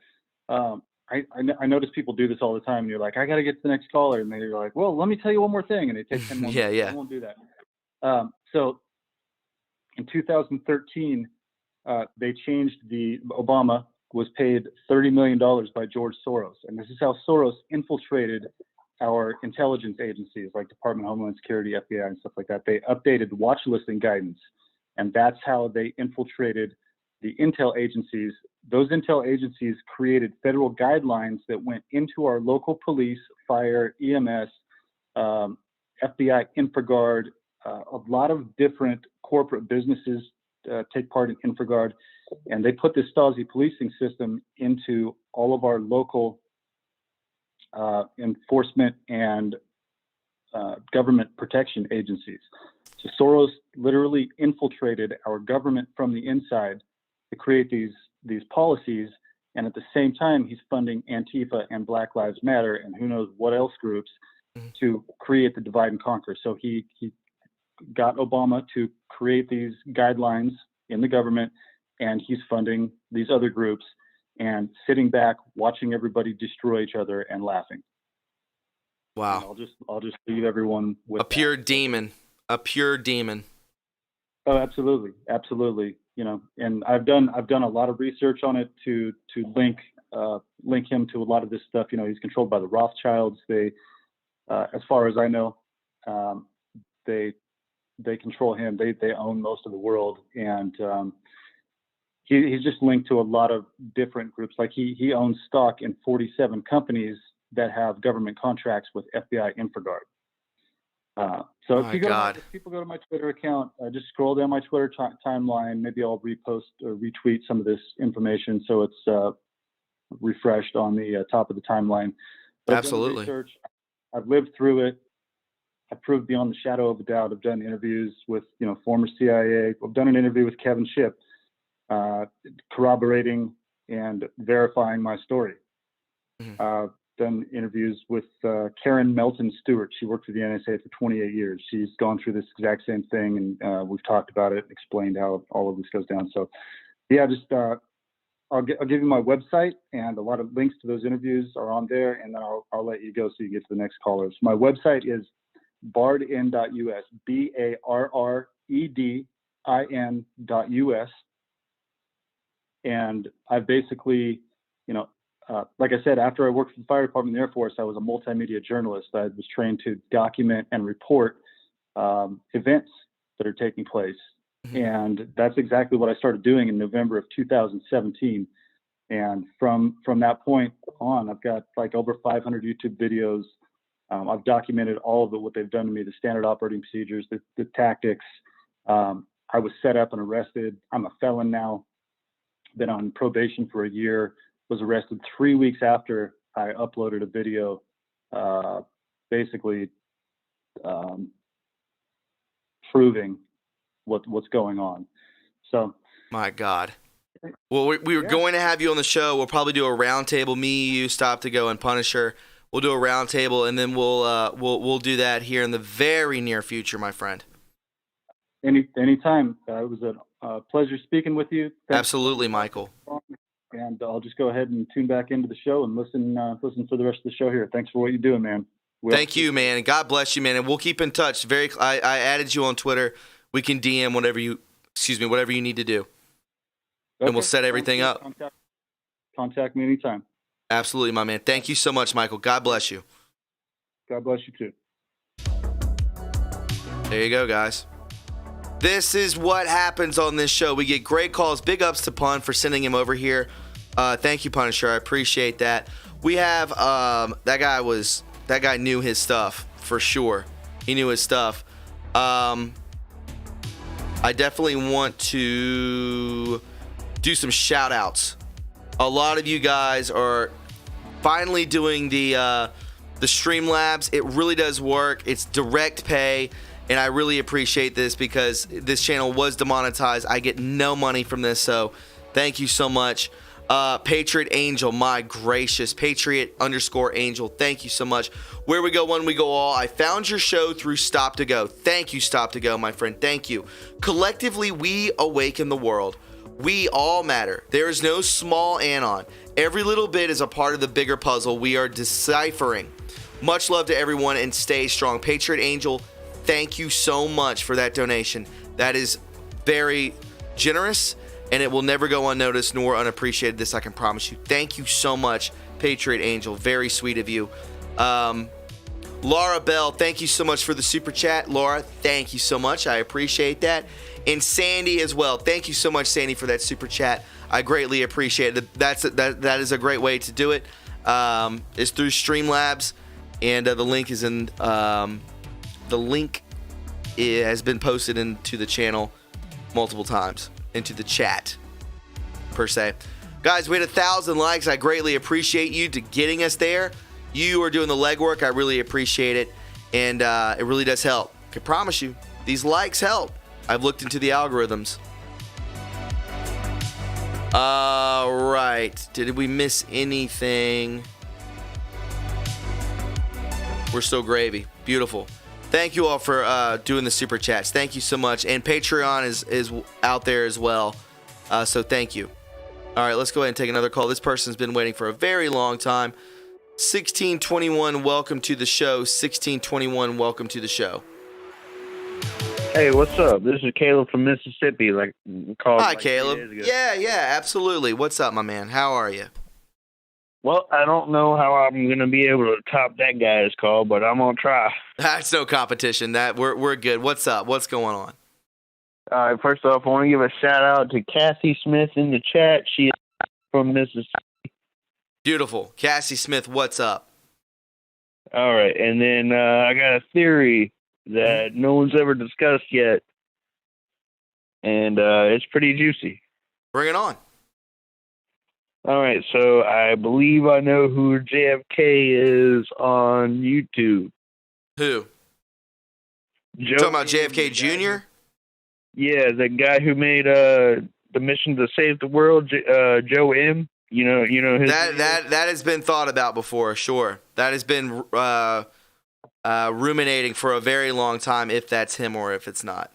I notice people do this all the time, and you're like, I got to get to the next caller. And then you're like, well, let me tell you one more thing. And they take 10 more minutes. Yeah. I won't do that. So in 2013, they changed Obama was paid $30 million by George Soros. And this is how Soros infiltrated our intelligence agencies like Department of Homeland Security, FBI, and stuff like that. They updated watch listing guidance. And that's how they infiltrated the intel agencies. Those intel agencies created federal guidelines that went into our local police, fire, EMS, FBI, InfraGard. A lot of different corporate businesses take part in InfraGard, and they put this Stasi policing system into all of our local enforcement and government protection agencies. So Soros literally infiltrated our government from the inside to create these policies, and at the same time he's funding Antifa and Black Lives Matter and who knows what else groups to create the divide and conquer. So he got Obama to create these guidelines in the government, and he's funding these other groups and sitting back watching everybody destroy each other and laughing. Wow. And I'll just leave everyone with a pure demon. Oh, absolutely. And I've done a lot of research on it to link him to a lot of this stuff. He's controlled by the Rothschilds. They, as far as I know, they control him. They own most of the world, and he's just linked to a lot of different groups. Like he owns stock in 47 companies that have government contracts with FBI InfraGard. So if people go to my Twitter account, just scroll down my Twitter timeline. Maybe I'll repost or retweet some of this information so it's refreshed on the top of the timeline. But absolutely. I've done research. I've lived through it. I've proved beyond the shadow of a doubt. I've done interviews with former CIA. I've done an interview with Kevin Shipp, corroborating and verifying my story. Mm-hmm. Done interviews with Karen Melton Stewart. She worked for the NSA for 28 years. She's gone through this exact same thing, and we've talked about it, explained how all of this goes down. So, yeah, just I'll give you my website, and a lot of links to those interviews are on there, and then I'll let you go so you get to the next caller. So my website is barredin.us, BARREDIN.us, and I basically, like I said, after I worked for the fire department in the Air Force, I was a multimedia journalist. I was trained to document and report events that are taking place. Mm-hmm. And that's exactly what I started doing in November of 2017. And from that point on, I've got like over 500 YouTube videos. I've documented all of it, what they've done to me, the standard operating procedures, the tactics. I was set up and arrested. I'm a felon now. Been on probation for a year. Was arrested 3 weeks after I uploaded a video, basically proving what's going on. So, my God. Well, we were going to have you on the show. We'll probably do a roundtable. Me, you, Stop to Go, and Punisher. We'll do a roundtable, and then we'll do that here in the very near future, my friend. Anytime. It was Pleasure speaking with you. Thanks. Absolutely, Michael. And I'll just go ahead and tune back into the show and listen for the rest of the show here. Thanks for what you're doing, man. Thank you, man, and God bless you, man. And we'll keep in touch. I added you on Twitter. We can DM whatever you need to do, okay. And we'll set everything up. Contact me anytime. Absolutely, my man. Thank you so much, Michael. God bless you. God bless you too. There you go, guys. This is what happens on this show. We get great calls. Big ups to Pun for sending him over here. Thank you, Punisher. I appreciate that. We have that guy knew his stuff for sure. He knew his stuff. I definitely want to do some shout outs. A lot of you guys are finally doing the Streamlabs. It really does work. It's direct pay, and I really appreciate this because this channel was demonetized. I get no money from this, so thank you so much. Patriot Angel, my gracious, Patriot_Angel, thank you so much. Where we go, when we go all. I found your show through Stop to Go. Thank you, Stop to Go, my friend. Thank you. Collectively, we awaken the world. We all matter. There is no small anon. Every little bit is a part of the bigger puzzle we are deciphering. Much love to everyone and stay strong. Patriot Angel, thank you so much for that donation. That is very generous, and it will never go unnoticed nor unappreciated. This I can promise you. Thank you so much, Patriot Angel. Very sweet of you. Laura Bell, thank you so much for the super chat. Laura, thank you so much. I appreciate that. And Sandy as well. Thank you so much, Sandy, for that super chat. I greatly appreciate it. That is a great way to do it. It's through Streamlabs, and the link is in. The link has been posted into the channel multiple times, into the chat per se. Guys, we had 1,000 likes. I greatly appreciate you to getting us there. You are doing the legwork. I really appreciate it, and it really does help. I can promise you, these likes help. I've looked into the algorithms. All right. Did we miss anything? We're still gravy. Beautiful. Thank you all for doing the super chats. Thank you so much. And Patreon is out there as well. So thank you. All right, let's go ahead and take another call. This person's been waiting for a very long time. 1621, welcome to the show. 1621, welcome to the show. Hey, what's up? This is Caleb from Mississippi. Hi, Caleb. Yeah, absolutely. What's up, my man? How are you? Well, I don't know how I'm going to be able to top that guy's call, but I'm going to try. That's no competition. We're good. What's up? What's going on? All right, first off, I want to give a shout-out to Cassie Smith in the chat. She is from Mississippi. Beautiful. Cassie Smith, what's up? All right, and then I got a theory that no one's ever discussed yet, and it's pretty juicy. Bring it on. All right, so I believe I know who JFK is on YouTube. Who? Joe, talking about JFK Jr.? Yeah, the guy who made the mission to save the world, Joe M. You know his that has been thought about before. Sure, that has been ruminating for a very long time. If that's him or if it's not,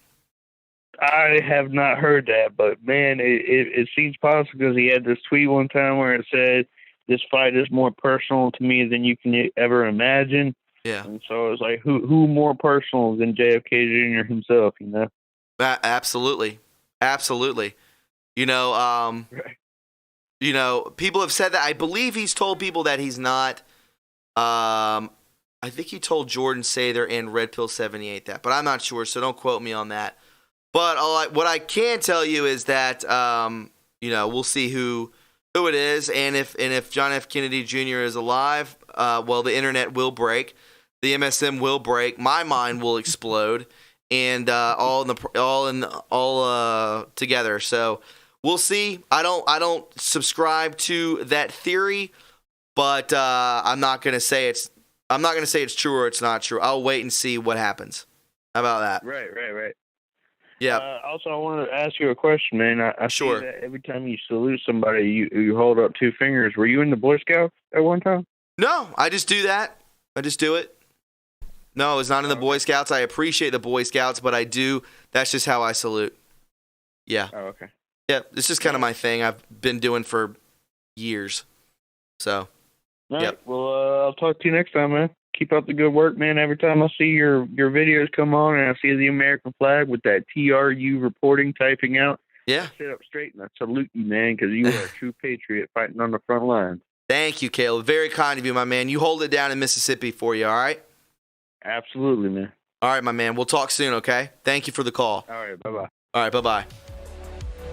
I have not heard that, but man, it seems possible because he had this tweet one time where it said, "This fight is more personal to me than you can ever imagine." Yeah, and so it's like, who more personal than JFK Jr. himself? You know. Absolutely. Right. People have said that. I believe he's told people that he's not. I think he told Jordan Sather and Red Pill 78 that, but I'm not sure, so don't quote me on that. But what I can tell you is that we'll see who it is, and if John F. Kennedy Jr. is alive, the internet will break, the MSM will break, my mind will explode. And all together. So we'll see. I don't subscribe to that theory, but I'm not gonna say it's true or it's not true. I'll wait and see what happens. How about that? Right. Yeah. Also, I wanted to ask you a question, man. I Sure. see that every time you salute somebody, you hold up two fingers. Were you in the Boy Scouts at one time? No, I just do that. I just do it. No, it's not in the Boy Scouts. I appreciate the Boy Scouts, but I do. That's just how I salute. Yeah. Oh, okay. Yeah. It's just kind of my thing. I've been doing for years. So. All right. Yep. Well, I'll talk to you next time, man. Keep up the good work, man. Every time I see your videos come on and I see the American flag with that TRU reporting typing out, Yeah. I sit up straight and I salute you, man, because you are a true patriot fighting on the front line. Thank you, Caleb. Very kind of you, my man. You hold it down in Mississippi for you, all right? Absolutely, man. All right, my man. We'll talk soon, okay? Thank you for the call. All right, bye-bye. All right, bye-bye.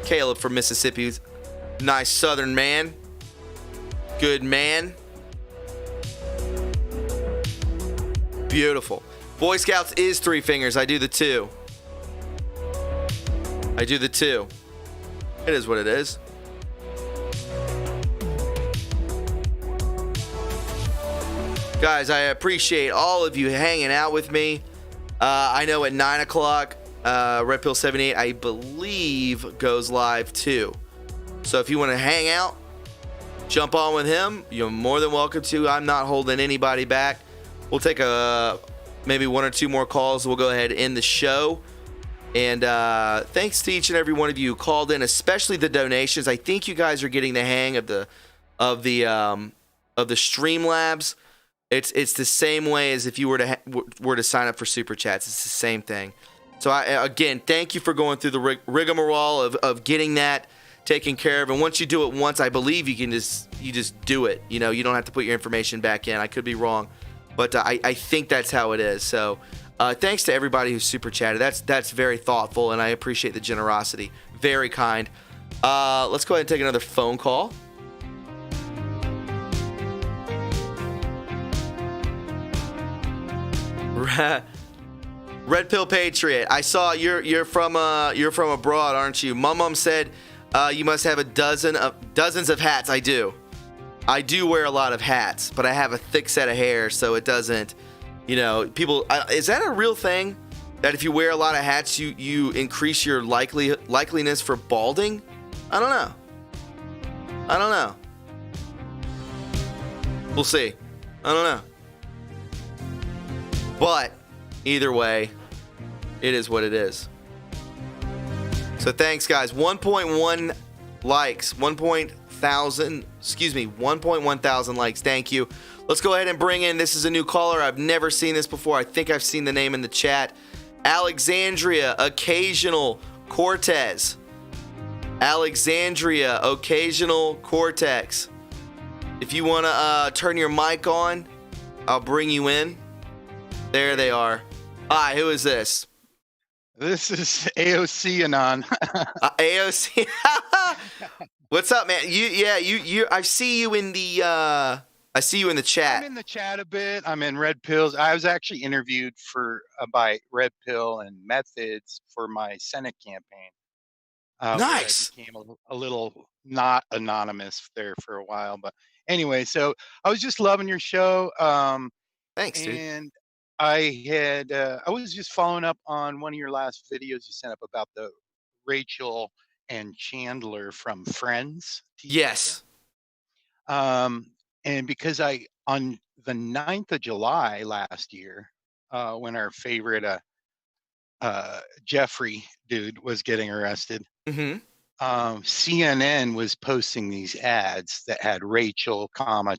Caleb from Mississippi. Nice Southern man. Good man. Beautiful. Boy Scouts is 3 fingers. I do the 2. It is what it is. Guys, I appreciate all of you hanging out with me. I know at 9 o'clock, Red Pill 78, I believe, goes live too. So if you want to hang out, jump on with him. You're more than welcome to. I'm not holding anybody back. We'll take maybe 1 or 2 more calls. We'll go ahead and end the show. And thanks to each and every one of you who called in, especially the donations. I think you guys are getting the hang of the Streamlabs. It's the same way as if you were to sign up for Super Chats. It's the same thing. So again, thank you for going through the rigmarole of getting that taken care of. And once you do it once, I believe you just do it. You don't have to put your information back in. I could be wrong, but I think that's how it is. So thanks to everybody who super chatted. That's very thoughtful, and I appreciate the generosity. Very kind. Let's go ahead and take another phone call. Red Pill Patriot. I saw you're from abroad, aren't you? Mum said you must have dozens of hats. I do wear a lot of hats, but I have a thick set of hair, so it doesn't. People. Is that a real thing? That if you wear a lot of hats, you increase your likeliness for balding? I don't know. We'll see. I don't know. But either way, it is what it is. So thanks, guys. 1.1 likes, 1.1 thousand likes. Thank you. Let's go ahead and bring in, this is a new caller. I've never seen this before. I think I've seen the name in the chat. Alexandria, Occasional Cortez. Alexandria, Occasional Cortex. If you want to turn your mic on, I'll bring you in. There they are. Hi, who is this? This is AOC Anon. AOC. What's up, man? I see you in the chat. I'm in the chat a bit. I'm in Red Pills. I was actually interviewed by Red Pill and Methods for my Senate campaign. Nice. I became a little not anonymous there for a while, but anyway, so I was just loving your show. Thanks, dude. And I was just following up on one of your last videos you sent up about the Rachel and Chandler from Friends. Yes. And because on the 9th of July last year, when our favorite Jeffrey dude was getting arrested, CNN was posting these ads that had Rachel,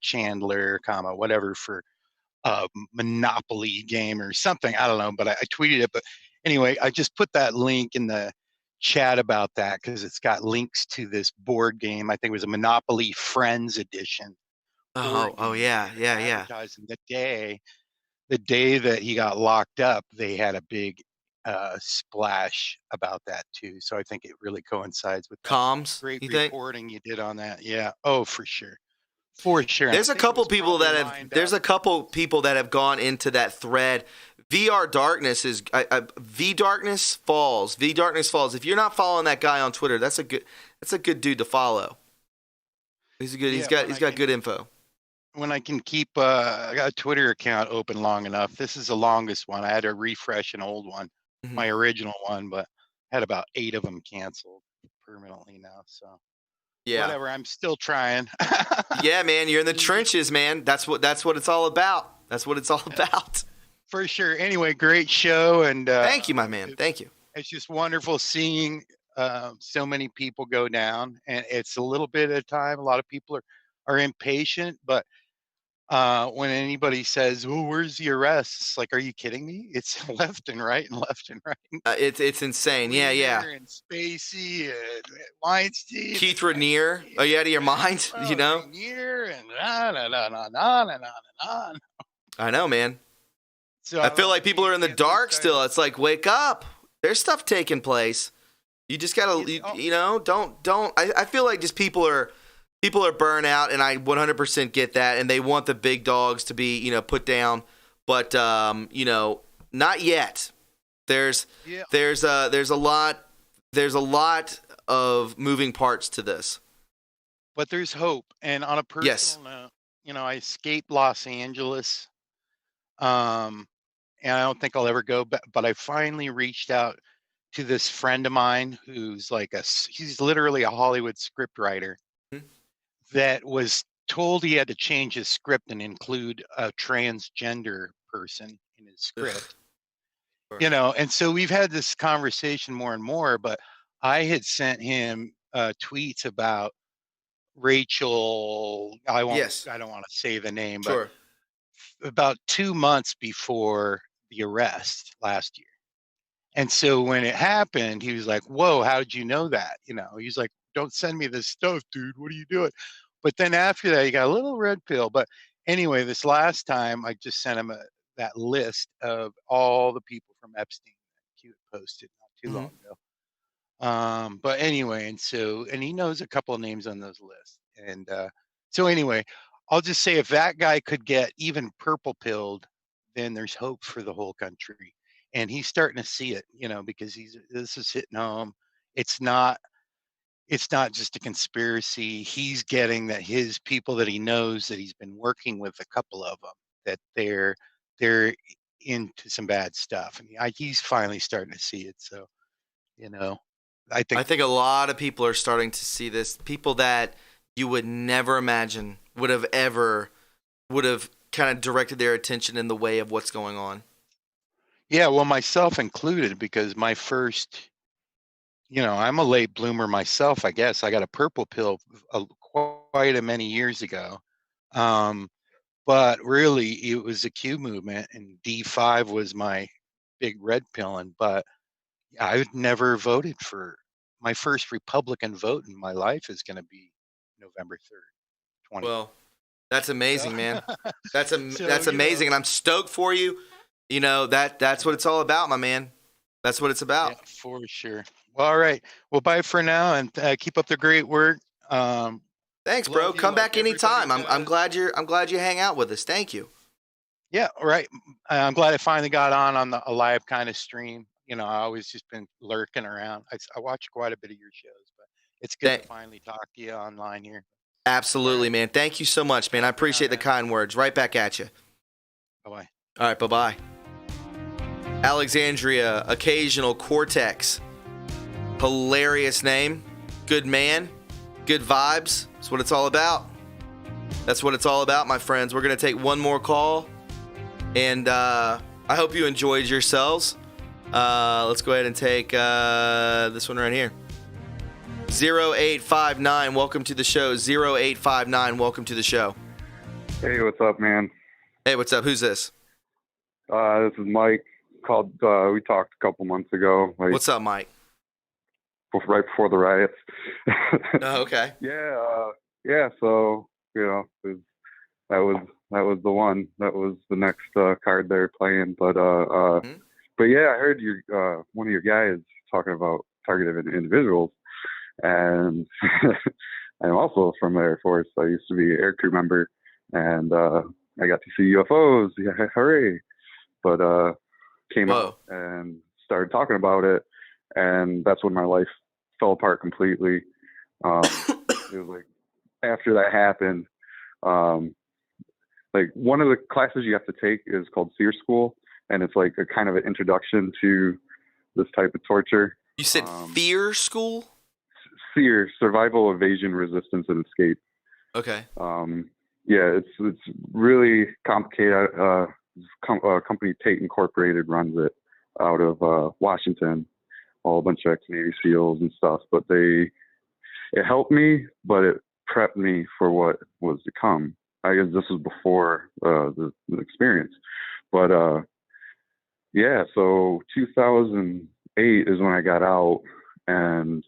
Chandler, whatever for Monopoly game or something. I don't know, but I tweeted it. But anyway, I just put that link in the chat about that because it's got links to this board game. I think it was a Monopoly Friends edition. Oh yeah. Advertising the day that he got locked up, they had a big splash about that too. So I think it really coincides with comms. Great reporting you did on that. Yeah. Oh, for sure. For sure. There's a couple people that have gone into that thread. VR Darkness is V Darkness Falls. If you're not following that guy on Twitter, that's a good dude to follow. He's got good info. When I can keep I got a Twitter account open long enough. This is the longest one. I had to refresh an old one, my original one, but I had about 8 of them canceled permanently now. So yeah, whatever. I'm still trying. Yeah, man, you're in the trenches, man. That's what it's all about. For sure. Anyway, great show, and thank you, my man. Thank you. It's just wonderful seeing so many people go down, and it's a little bit at a time. A lot of people are impatient, but when anybody says, "Oh, where's the arrest?" It's like, are you kidding me? It's left and right and left and right. It's insane. Yeah, yeah. Weiner and Spacey and Weinstein Keith and Raniere. Are you out of your mind? You know? Rainier and on and on and on and on and on. I know, man. So I feel like people are in the dark still. It's like, wake up. There's stuff taking place. You just gotta, you know, don't. I feel like just people are burnt out, and I 100% get that, and they want the big dogs to be, you know, put down, but you know, not yet. There's a lot of moving parts to this. But there's hope, and on a personal note, you know, I escaped Los Angeles, and I don't think I'll ever go back. But I finally reached out to this friend of mine who's like he's literally a Hollywood scriptwriter that was told he had to change his script and include a transgender person in his script. You know, and so we've had this conversation more and more, but I had sent him tweets about Rachel. I don't want to say the name, but about 2 months before the arrest last year. And so when it happened, he was like, "Whoa, how did you know that?" You know, he's like, "Don't send me this stuff, dude. What are you doing?" But then after that, he got a little red pill. But anyway, this last time, I just sent him that list of all the people from Epstein that he posted not too long ago. But anyway, and he knows a couple of names on those lists. And so anyway, I'll just say if that guy could get even purple pilled, then there's hope for the whole country. And he's starting to see it, you know, because this is hitting home. It's not just a conspiracy. He's getting that his people that he knows, that he's been working with, a couple of them, that they're into some bad stuff, and he's finally starting to see it. So, you know, I think a lot of people are starting to see this. People that you would never imagine would have kind of directed their attention in the way of what's going on. Yeah, well, myself included, because my first, you know, I'm a late bloomer myself, I guess. I got a purple pill quite a many years ago. But really, it was the Q movement, and D5 was my big red pilling. But I would never voted for my first Republican vote in my life is going to be November 3rd, 20. Well, that's amazing, man. That's amazing, and I'm stoked for you. You know, that's what it's all about, my man. That's what it's about. Yeah, for sure. Well, all right. Well, bye for now, and keep up the great work. Thanks, bro. Come back anytime. I'm glad you hang out with us. Thank you. Yeah, right. I'm glad I finally got on a live kind of stream. You know, I always just been lurking around. I watch quite a bit of your shows, but it's good to finally talk to you online here. Absolutely, man. Thank you so much, man. I appreciate the kind words. Right back at you. Bye-bye. All right, bye-bye. Alexandria, Occasional Cortex. Hilarious name. Good man. Good vibes. That's what it's all about. That's what it's all about, my friends. We're going to take one more call. And I hope you enjoyed yourselves. Let's go ahead and take this one right here. 0859, welcome to the show. 0859, welcome to the show. Hey, what's up, man? Hey, what's up? Who's this? This is Mike. We talked a couple months ago. What's up, Mike? Right before the riots. Oh, okay. Yeah. So, you know, that was the one. That was the next card they're playing. But but yeah, I heard one of your guys talking about targeted individuals, and I'm also from the Air Force. I used to be an air crew member, and I got to see UFOs. Yeah, hooray! But came out and started talking about it, and that's when my life fell apart completely. It was like after that happened, like one of the classes you have to take is called SEER School, and it's like a kind of an introduction to this type of torture. You said fear school? SEER, Survival, Evasion, Resistance, and Escape. Okay. Yeah, it's really complicated. Company Tate Incorporated runs it out of Washington. all a bunch of ex-Navy SEALs and stuff, but it helped me, but it prepped me for what was to come. I guess this was before the experience, but yeah. So 2008 is when I got out, and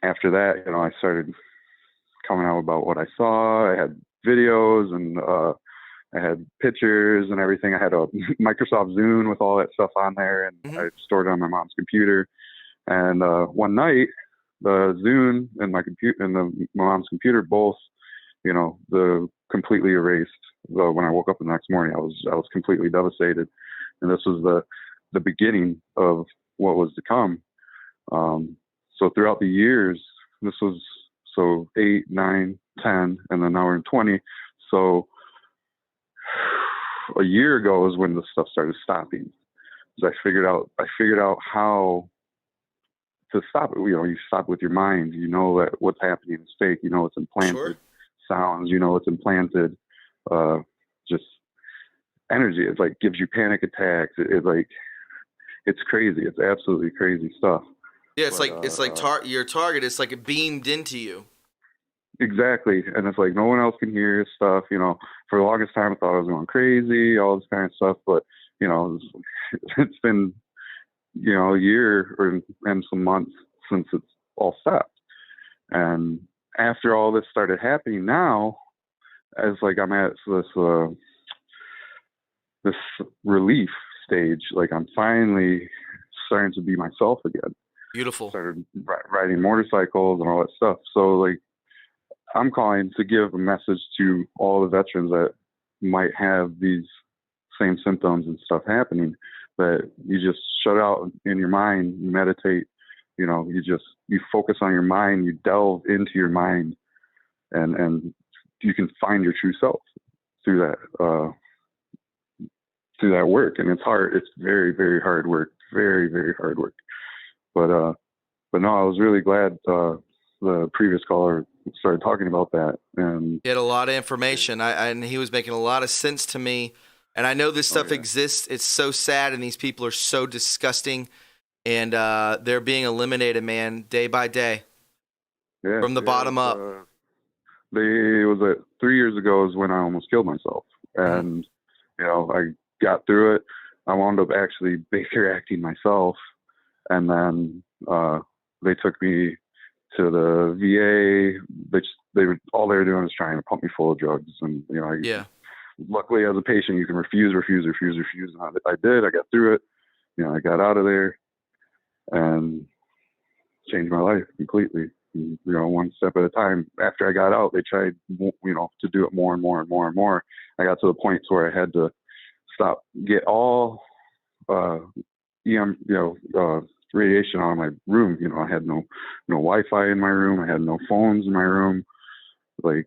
after that, I started coming out about what I saw. I had videos and I had pictures and everything. I had a Microsoft Zune with all that stuff on there, and I stored it on my mom's computer. And one night, the Zune and my computer and my mom's computer both, the completely erased. When I woke up the next morning, I was completely devastated, and this was the beginning of what was to come. So throughout the years, this was 8, 9, 10, and then now we're in 20. So a year ago is when the stuff started stopping. I figured out how to stop it. You stop with your mind. You know that what's happening is fake. You know it's implanted. Sure. Sounds. You know it's implanted. Just energy. It's like gives you panic attacks. It's crazy. It's absolutely crazy stuff. Yeah, it's like your target. It's like it beamed into you. Exactly, and it's like no one else can hear your stuff. For the longest time, I thought I was going crazy, all this kind of stuff. But it's been a year and some months since it's all stopped. And after all this started happening, now as like I'm at this relief stage, like I'm finally starting to be myself again. Beautiful. Started riding motorcycles and all that stuff. So like I'm calling to give a message to all the veterans that might have these same symptoms and stuff happening, that you just shut out in your mind, you meditate, you focus on your mind, you delve into your mind, and you can find your true self through that work. And it's hard. It's very, very hard work. Very, very hard work. But no, I was really glad the previous caller started talking about that. And he had a lot of information, and he was making a lot of sense to me. And I know this stuff exists. It's so sad, and these people are so disgusting, and they're being eliminated, man, day by day, from the bottom up. It was 3 years ago is when I almost killed myself, and I got through it. I wound up actually Baker acting myself, and then they took me to the VA. All they were doing was trying to pump me full of drugs, and luckily as a patient you can refuse, and I did. I got through it. I got out of there and changed my life completely. One step at a time. After I got out, they tried, to do it more and more and more and more. I got to the point where I had to get all radiation out of my room. I had no Wi-Fi in my room. I had no phones in my room. Like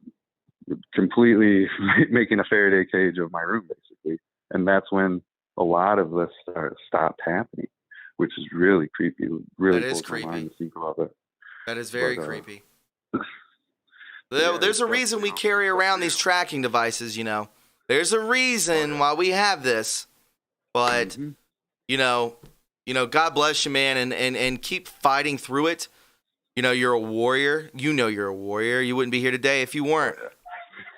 completely making a Faraday cage of my room, basically. And that's when a lot of this stopped happening, which is really creepy. Really blows my mind to think about it. That is very creepy. There's a reason we carry around these tracking devices, There's a reason why we have this. But, God bless you, man, and keep fighting through it. You're a warrior. You're a warrior. You wouldn't be here today if you weren't.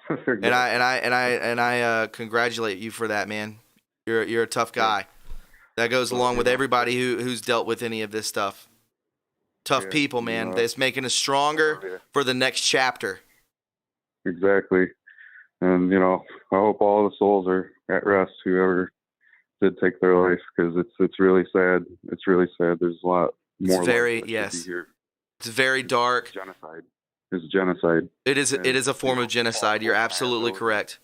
And I congratulate you for that, man. You're a tough guy. That goes along with everybody who's dealt with any of this stuff. Tough people, man. That's making us stronger for the next chapter. Exactly. And, I hope all the souls are at rest, whoever did take their life, because it's really sad. It's really sad. There's a lot more. It's very, yes. It's very dark. Genocide. It's genocide. It is a form of genocide. You're absolutely correct.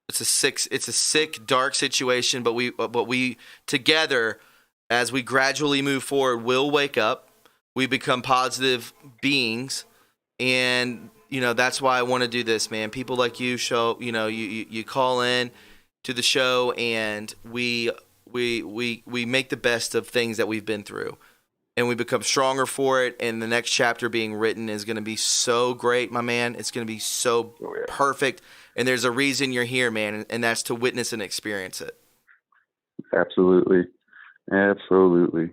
It's a sick, dark situation, but we together, as we gradually move forward, will wake up. We become positive beings, and that's why I want to do this, man. People like you you call in to the show, and we make the best of things that we've been through, and we become stronger for it. And the next chapter being written is going to be so great, my man. It's going to be so perfect. And there's a reason you're here, man, and that's to witness and experience it. Absolutely. Absolutely.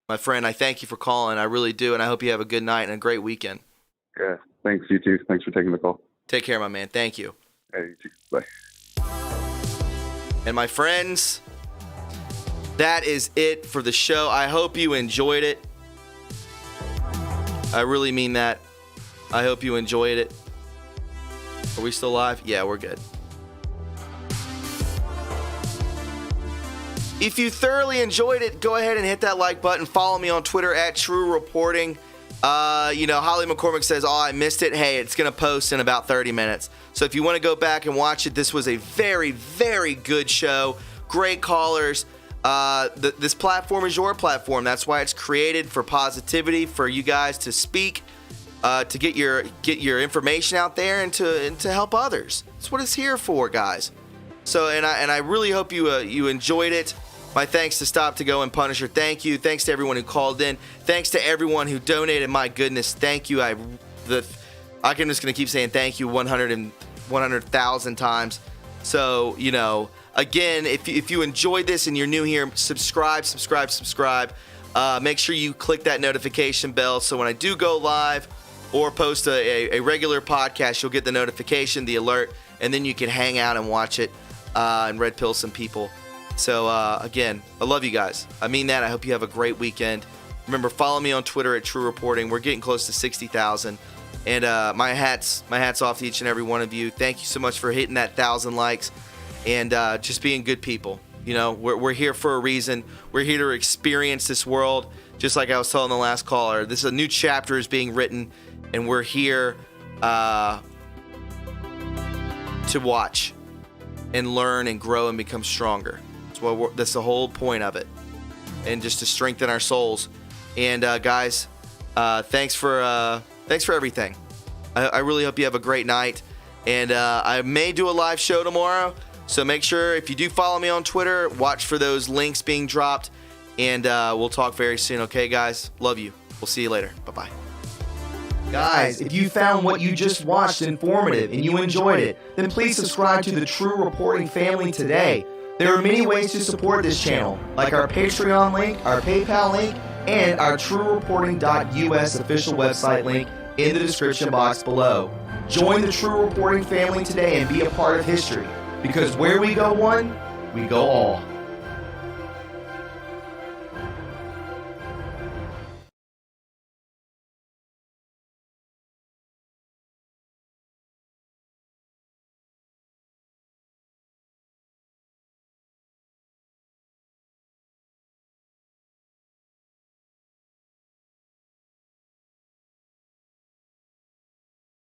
My friend, I thank you for calling. I really do, and I hope you have a good night and a great weekend. Yeah. Thanks, you too. Thanks for taking the call. Take care, my man. Thank you. Hey, you too. Bye. And my friends, that is it for the show. I hope you enjoyed it. I really mean that. I hope you enjoyed it. Are we still live? Yeah, we're good. If you thoroughly enjoyed it, go ahead and hit that like button. Follow me on Twitter at TRUreporting. Holly McCormick says, I missed it. Hey, it's going to post in about 30 minutes. So if you want to go back and watch it, this was a very, very good show. Great callers. This platform is your platform. That's why it's created, for positivity, for you guys to speak, to get your information out there, and to help others. That's what it's here for, guys. So, and I really hope you enjoyed it. My thanks to Stop to Go and Punisher. Thank you. Thanks to everyone who called in. Thanks to everyone who donated. My goodness, thank you. I'm just going to keep saying thank you 100,000 times. So, again, if you enjoyed this and you're new here, subscribe. Make sure you click that notification bell so when I do go live or post a regular podcast, you'll get the notification, the alert, and then you can hang out and watch it and red pill some people. So, again, I love you guys. I mean that. I hope you have a great weekend. Remember, follow me on Twitter at TRUreporting. We're getting close to 60,000. And my hat's off to each and every one of you. Thank you so much for hitting that 1,000 likes and just being good people. We're here for a reason. We're here to experience this world. Just like I was telling the last caller, this is a new chapter is being written, and we're here to watch and learn and grow and become stronger. That's the whole point of it, and just to strengthen our souls. And guys, thanks for everything. I really hope you have a great night. And I may do a live show tomorrow, so make sure if you do follow me on Twitter, watch for those links being dropped. And we'll talk very soon. Okay, guys, love you. We'll see you later. Bye-bye. Guys, if you found what you just watched informative and you enjoyed it, then please subscribe to the True Reporting family today. There are many ways to support this channel, like our Patreon link, our PayPal link, and our TrueReporting.us official website link in the description box below. Join the True Reporting family today and be a part of history, because where we go one, we go all.